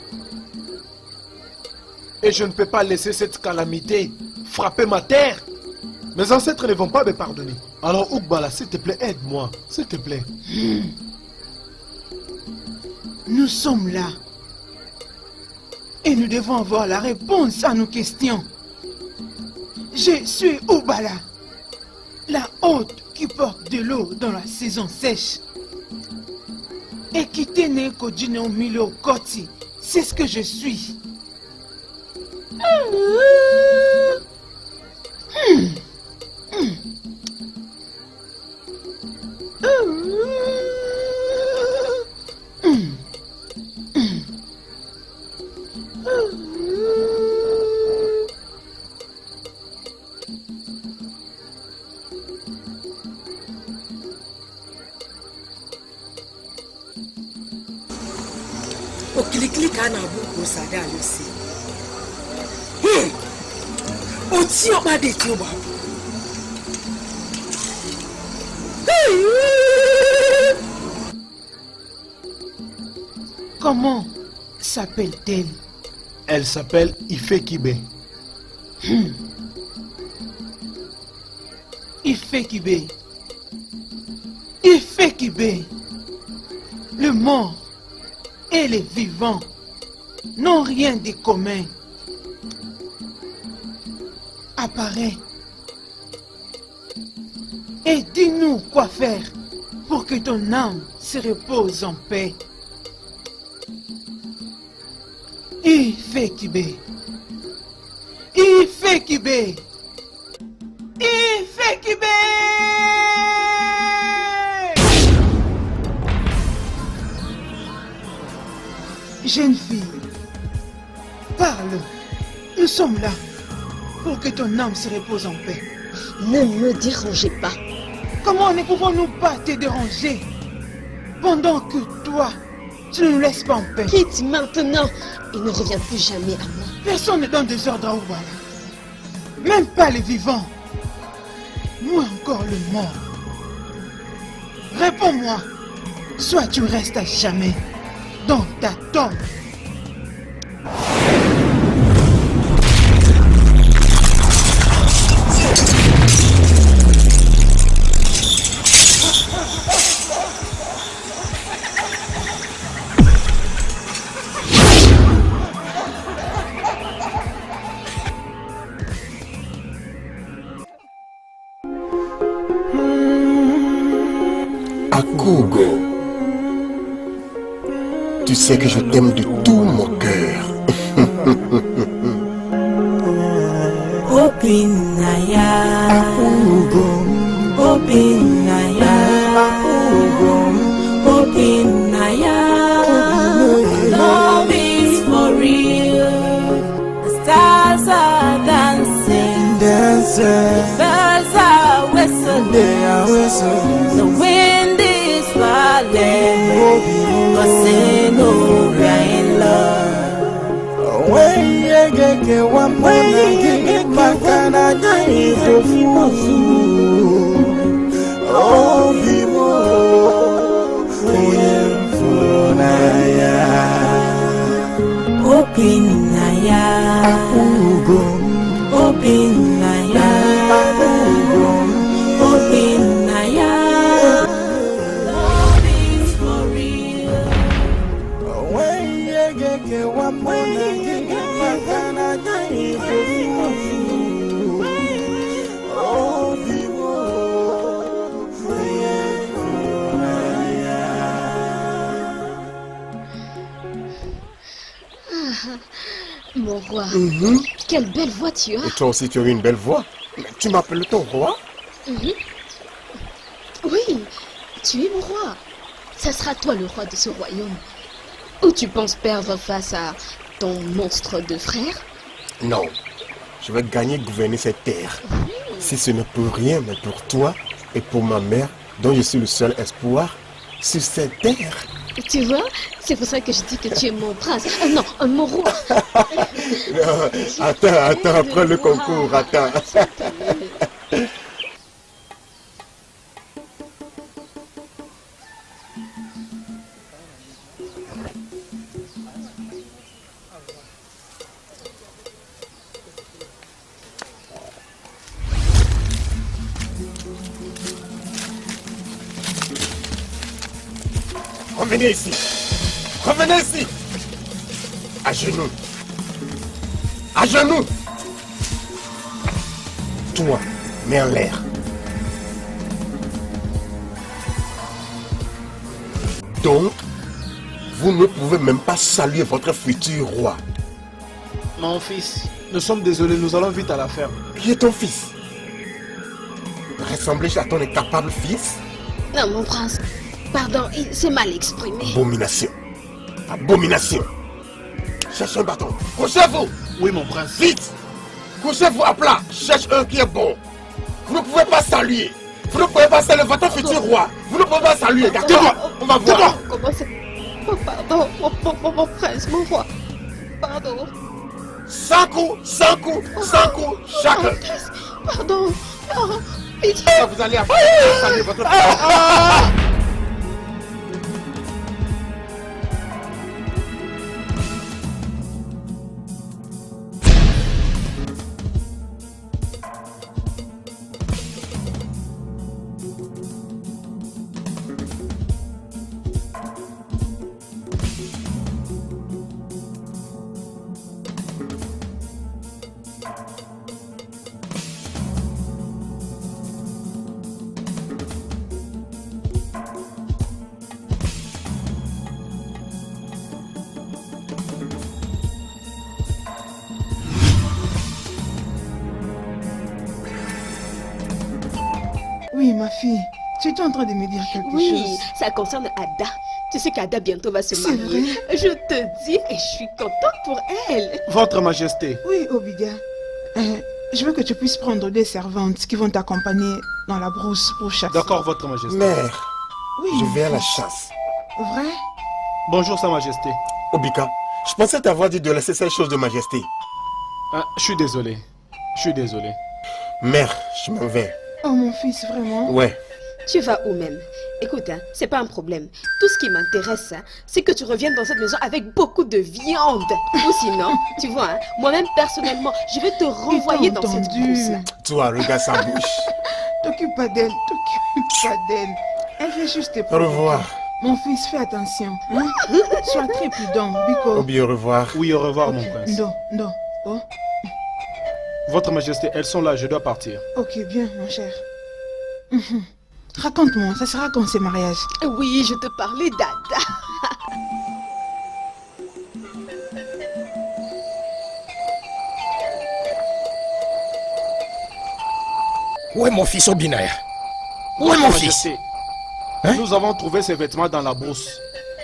Et je ne peux pas laisser cette calamité frapper ma terre. Mes ancêtres ne vont pas me pardonner. Alors Ukbala, s'il te plaît, aide-moi. S'il te plaît. Nous sommes là. Et nous devons avoir la réponse à nos questions. Je suis Ubala, la hôte qui porte de l'eau dans la saison sèche. Et qui tenait Kodjino Milo Koti, c'est ce que je suis. Kana buku sada lusi. Oti oba de ti oba. Comment s'appelle-t-elle? Elle s'appelle Ifekibe. Ifekibe. Ifekibe. Le mort et les vivants n'ont rien de commun. Apparaît et dis-nous quoi faire pour que ton âme se repose en paix. Ifekibe. Ifekibe. Ifekibe. Jeune fille, parle. Nous sommes là pour que ton âme se repose en paix. Ne me dérangez pas. Comment ne pouvons-nous pas te déranger pendant que toi, tu ne nous laisses pas en paix? Quitte maintenant et ne reviens plus jamais à moi. Personne ne donne des ordres à Ubala. Même pas les vivants. Moins encore le mort. Réponds-moi. Soit tu restes à jamais dans ta tombe. Akugo, tu sais que je t'aime de tout mon cœur. Opinaya, Akugo, Opinaya, Akugo, Opinaya, love is for real. whistling. The wind is falling, but say no rain, love. When you get one point, makana jani tofu. Oh, bimo, oyenfunaya. Opinaya, Opinaya, Opinaya. Love is for real. When you get one more, makana jani tofu. Oh, bimo, oyenfunaya. Mon roi, quelle belle voix tu as. Et toi aussi, tu as une belle voix. Mais tu m'appelles ton roi? Oui, tu es mon roi. Ça sera toi le roi de ce royaume. Ou tu penses perdre face à ton monstre de frère? Non. Je vais gagner gouverner cette terre. Si ce n'est pour rien, mais pour toi et pour ma mère, dont je suis le seul espoir sur cette terre. Tu vois, c'est pour ça que je dis que tu es mon prince. Non, mon roi. Non, attends, après le concours, attends. Revenez ici. Revenez ici. À genoux. À genoux. Toi, mets en l'air. Donc, vous ne pouvez même pas saluer votre futur roi. Mon fils, nous sommes désolés, nous allons vite à la ferme. Qui est ton fils? Ressemblez à ton incapable fils? Non, mon prince. Pardon, il s'est mal exprimé. Abomination. Abomination. Cherchez un bâton. Couchez-vous. Oui, mon prince. Vite. Couchez-vous à plat. Cherche un qui est bon. Vous ne pouvez pas saluer. Vous ne pouvez pas saluer votre futur roi. Vous ne pouvez pas saluer. Gardez-moi. On va voir. Comment c'est... Oh, pardon, mon prince, mon roi. Pardon. 100 coups, 100 coups, 100 coups chacun. Pardon. Oh, pitié. Ça, vous allez apprendre à saluer votre futur roi. Oui, ma fille, tu es en train de me dire quelque Oui, chose. ça concerne Ada. Tu sais qu'Ada bientôt va se C'est marier. vrai? Je te dis, et je suis contente pour elle. Votre Majesté. Oui, Obidia. Je veux que tu puisses prendre des servantes qui vont t'accompagner dans la brousse pour chasser. D'accord, Votre Majesté. Mère, Oui. je vais à la chasse. Vrai? Bonjour, Sa Majesté. Obika, je pensais t'avoir dit de laisser ces choses de majesté. Ah, je suis désolé. Je suis désolé. Mère, je m'en vais. Oh, mon fils, vraiment? Ouais. Tu vas où même? Écoute, hein, c'est pas un problème. Tout ce qui m'intéresse, hein, c'est que tu reviennes dans cette maison avec beaucoup de viande. Ou sinon, tu vois, hein, moi-même personnellement, je vais te renvoyer dans cette brousse. Toi, regarde sa bouche. T'occupe pas d'elle, t'occupe pas d'elle. Elle veut juste te Au revoir. Mon fils, fais attention. Hein? Sois très prudent, Biko. Obi, au revoir. Oui, au revoir, mon prince. Non, non. Oh, Votre Majesté, elles sont là, je dois partir. ok, bien, mon cher. Raconte-moi, ça sera quand c'est mariage? Oui, je te parlais d'Ada. Où est mon fils Obinaya? Où est mon Votre fils? Majesté, Hein? nous avons trouvé ces vêtements dans la brousse,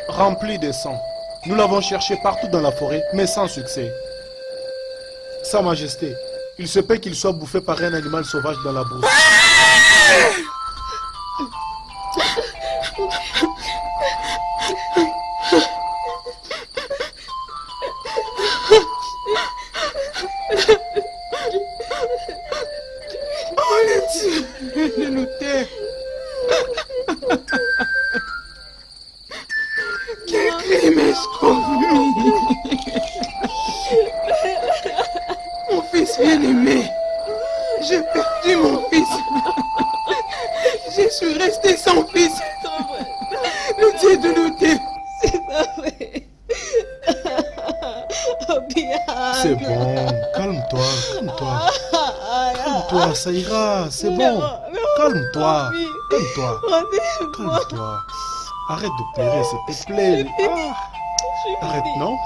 remplis de sang. Nous l'avons cherché partout dans la forêt, mais sans succès. Sa Majesté, il se peut qu'il soit bouffé par un animal sauvage dans la brousse. Oh le Dieu de nos terres. Quel crime est-ce commis? Mon fils bien-aimé. J'ai perdu mon fils. Je suis resté sans fils. Le Dieu de nos terres. C'est pas vrai. C'est bon, calme-toi, calme-toi. Calme-toi, ça ira, c'est bon. Calme-toi, calme-toi, calme-toi. Arrête de pleurer, s'il te plaît. Arrête, non?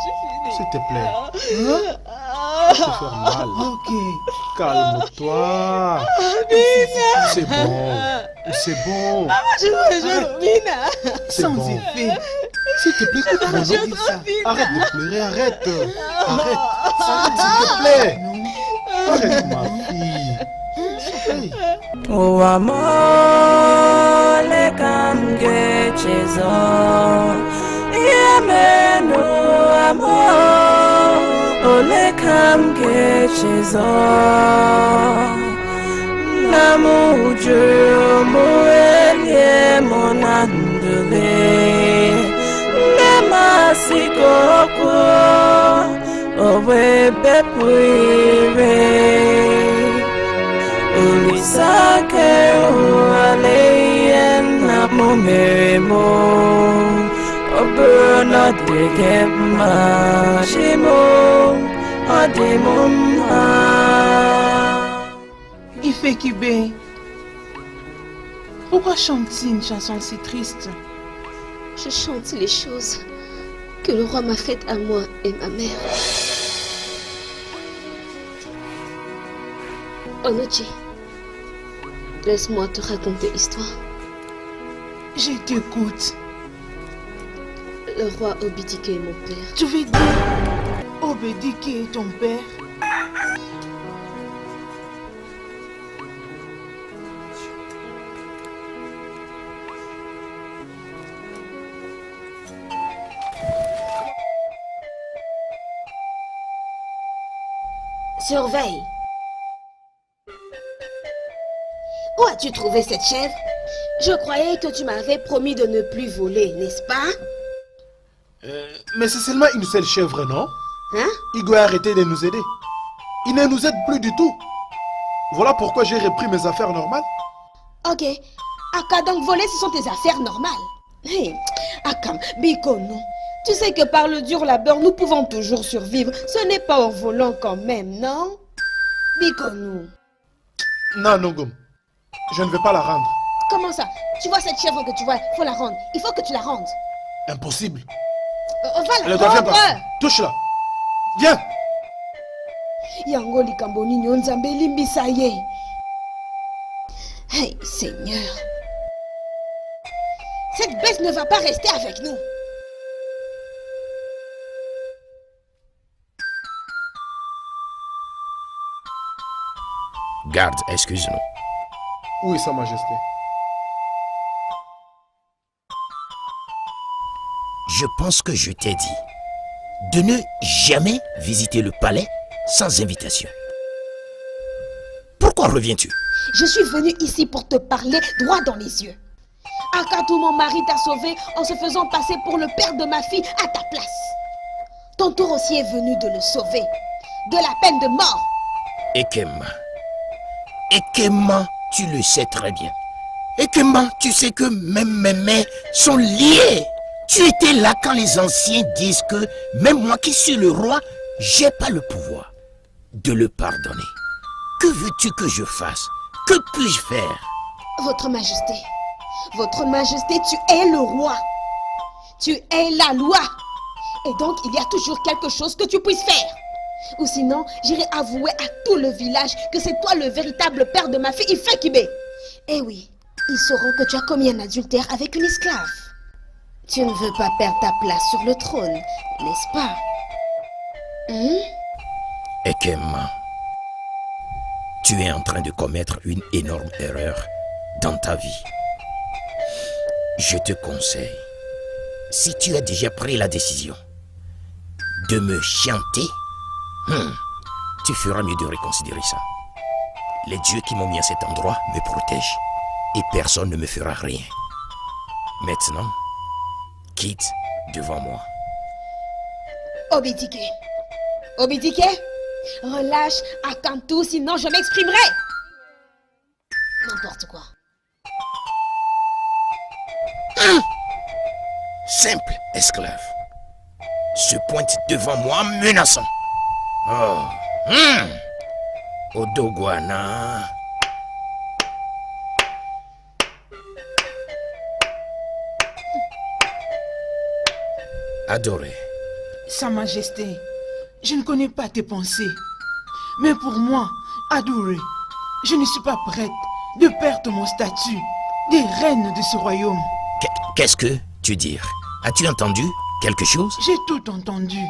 S'il te plaît. Hein? Ça te fait mal. Ok. Calme-toi. C'est bon, c'est bon. C'est Sans bon. effet. S'il te plaît, écoute mon Je nom. dis ça. Arrête de pleurer, arrête. Arrête, arrête, s'il te plaît. Arrête, ma fille. Hey. Oh amor, le cambie chezo. Yemeno amor, oh le cambie chezo. L'amour Dieu moelie mon andele. Le masikoko, oh bebe puire. Ulisake ualeyen na momemo Oburna dekema shimo ademumha Ife Kibé, pourquoi chante-t-il une chanson si triste? Je chante les choses que le roi m'a faites à moi et ma mère. Onochi, laisse-moi te raconter l'histoire. Je t'écoute. Le roi Obidike est mon père. Tu veux dire Obedike est ton père? Surveille. Où as-tu trouvé cette chèvre? Je croyais que tu m'avais promis de ne plus voler, n'est-ce pas? Mais c'est seulement une seule chèvre, non? Hein? Il doit arrêter de nous aider. Il ne nous aide plus du tout. Voilà pourquoi j'ai repris mes affaires normales. Ok. Aka, donc voler, ce sont tes affaires normales. Hey, Akam, Bikono, tu sais que par le dur labeur, nous pouvons toujours survivre. Ce n'est pas en volant quand même, non? Bikono. Non, Nongom. Je ne vais pas la rendre. Comment ça? Tu vois cette chèvre que tu vois, il faut la rendre. Il faut que tu la rendes. Impossible. Va Elle la doit bien rendre. partir. Touche-la. Viens. Yango likambo nini onzambe elimbisa ye. Hey, Seigneur. Cette bête ne va pas rester avec nous. Garde, excuse-nous. Oui, Sa Majesté. Je pense que je t'ai dit de ne jamais visiter le palais sans invitation. Pourquoi reviens-tu? Je suis venue ici pour te parler droit dans les yeux. Akatou, mon mari t'a sauvé en se faisant passer pour le père de ma fille à ta place. Ton tour aussi est venu de le sauver. De la peine de mort. Ekema, tu le sais très bien. Ekema, tu sais que même mes mains sont liées. Tu étais là quand les anciens disent que même moi qui suis le roi, j'ai pas le pouvoir de le pardonner. Que veux-tu que je fasse? Que puis-je faire? Votre Majesté, tu es le roi. Tu es la loi. Et donc, il y a toujours quelque chose que tu puisses faire. Ou sinon, j'irai avouer à tout le village que c'est toi le véritable père de ma fille, Ifekibé. Eh oui, ils sauront que tu as commis un adultère avec une esclave. Tu ne veux pas perdre ta place sur le trône, n'est-ce pas? Ekema, tu es en train de commettre une énorme erreur dans ta vie. Je te conseille, si tu as déjà pris la décision de me chanter, tu feras mieux de reconsidérer ça. Les dieux qui m'ont mis à cet endroit me protègent et personne ne me fera rien. Maintenant, quitte devant moi. Obidike. Obidike, relâche Akantou, sinon je m'exprimerai. N'importe quoi. Simple esclave se pointe devant moi menaçant. Oh, Odogwana. Adoré. Sa Majesté, je ne connais pas tes pensées. Mais pour moi, adoré, je ne suis pas prête de perdre mon statut des reines de ce royaume. Qu'est-ce que tu dis? As-tu entendu quelque chose? J'ai tout entendu.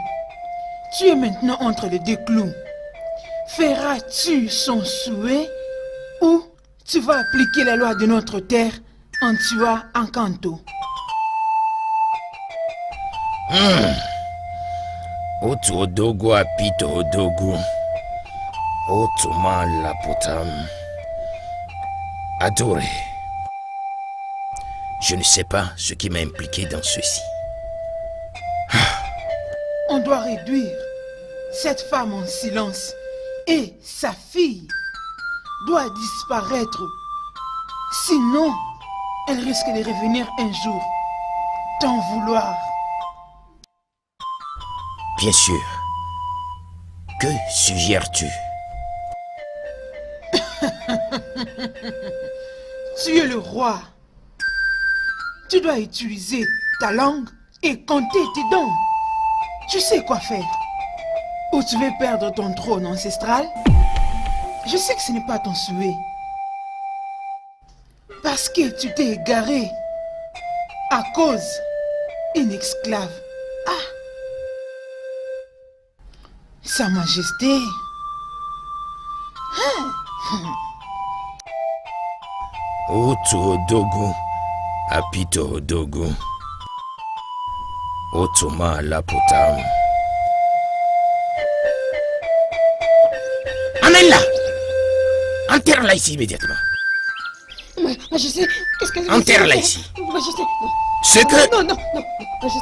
Tu es maintenant entre les deux clous. Feras-tu son souhait ou tu vas appliquer la loi de notre terre en tuant Akantou? Otu odogo apito odogo. Otuma la potam. Adoré. Je ne sais pas ce qui m'a impliqué dans ceci. On doit réduire cette femme en silence et sa fille doit disparaître. Sinon, elle risque de revenir un jour t'en vouloir. Bien sûr. Que suggères-tu? Tu es le roi. Tu dois utiliser ta langue et compter tes dons. Tu sais quoi faire. Ou tu veux perdre ton trône ancestral? Je sais que ce n'est pas ton souhait. Parce que tu t'es égaré à cause d'une esclave. Ah! Sa Majesté. Otu odogo apito odogo. Otuma la potam. Amène-la! Enterre-la ici immédiatement. Majesté, qu'est-ce que... Enterre-la ici. Majesté,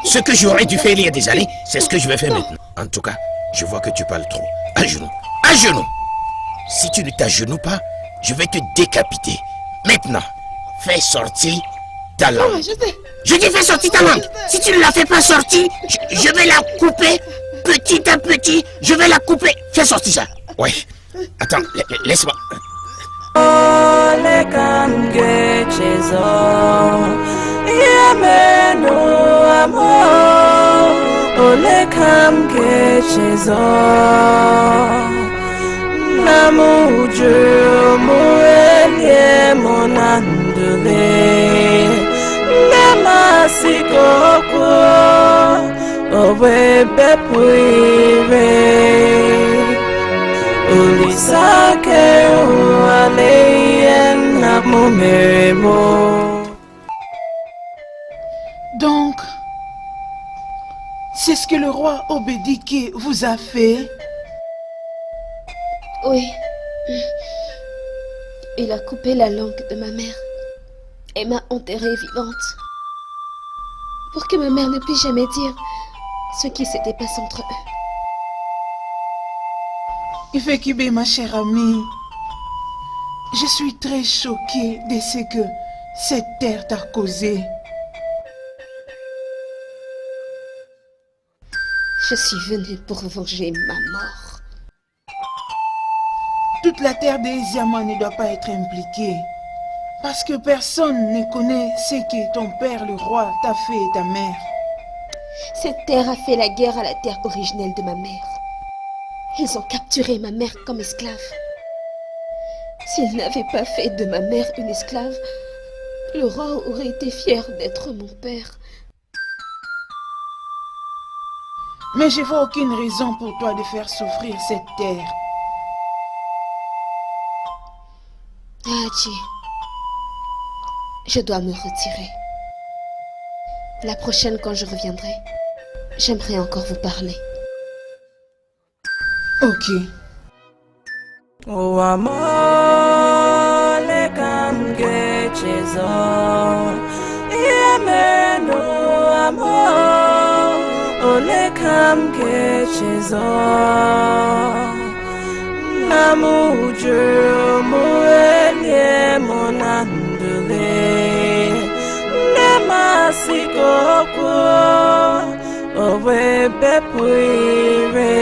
Ce que j'aurais dû faire il y a des années, c'est ce que je vais faire maintenant. En tout cas, je vois que tu parles trop. À genoux. À genoux! Si tu ne t'agenouilles pas, je vais te décapiter. Maintenant, fais sortir ta langue. Je dis fais sortir ta langue. Si tu ne la fais pas sortir, je vais la couper petit à petit. Je vais la couper. Fais sortir ça. Oui. Attends, laisse-moi. Ole kamge chezo Yameno amo Ole kamge chezo Namuju muelie monandule Nemasikoko Owe bepuire Ulisake ualeyen namumeremo. Donc, c'est ce que le roi Obedike vous a fait? Oui. Il a coupé la langue de ma mère et m'a enterrée vivante. Pour que ma mère ne puisse jamais dire ce qui s'était passé entre eux. Ifekibe, ma chère amie, je suis très choquée de ce que cette terre t'a causé. Je suis venue pour venger ma mort. Toute la terre des Isiama ne doit pas être impliquée. Parce que personne ne connaît ce que ton père, le roi, t'a fait et ta mère. Cette terre a fait la guerre à la terre originelle de ma mère. Ils ont capturé ma mère comme esclave. S'ils n'avaient pas fait de ma mère une esclave, le roi aurait été fier d'être mon père. Mais je vois aucune raison pour toi de faire souffrir cette terre. Haji, je dois me retirer. La prochaine, quand je reviendrai, j'aimerais encore vous parler. Ok. O amor le camge chezo Yemeno amor O le camge chezo Namuju muelie monandule Nemasikoko Owe bepuire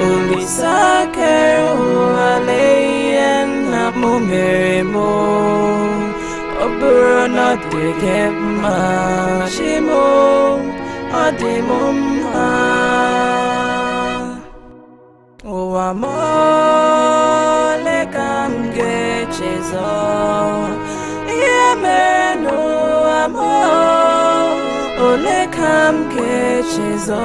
Ulisake ualeyen na mumirimo Oburona dikema shimo adimumha O amole kamge chezo Yemeno amor Ole kamge chezo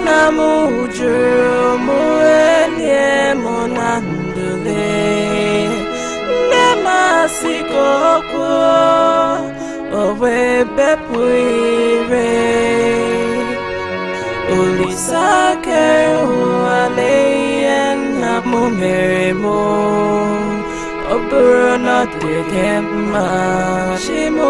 Namuju muelie monandule Nemasikoko Owe bepuire Ulisake ualeyen na mumirimo Oburona dikema shimo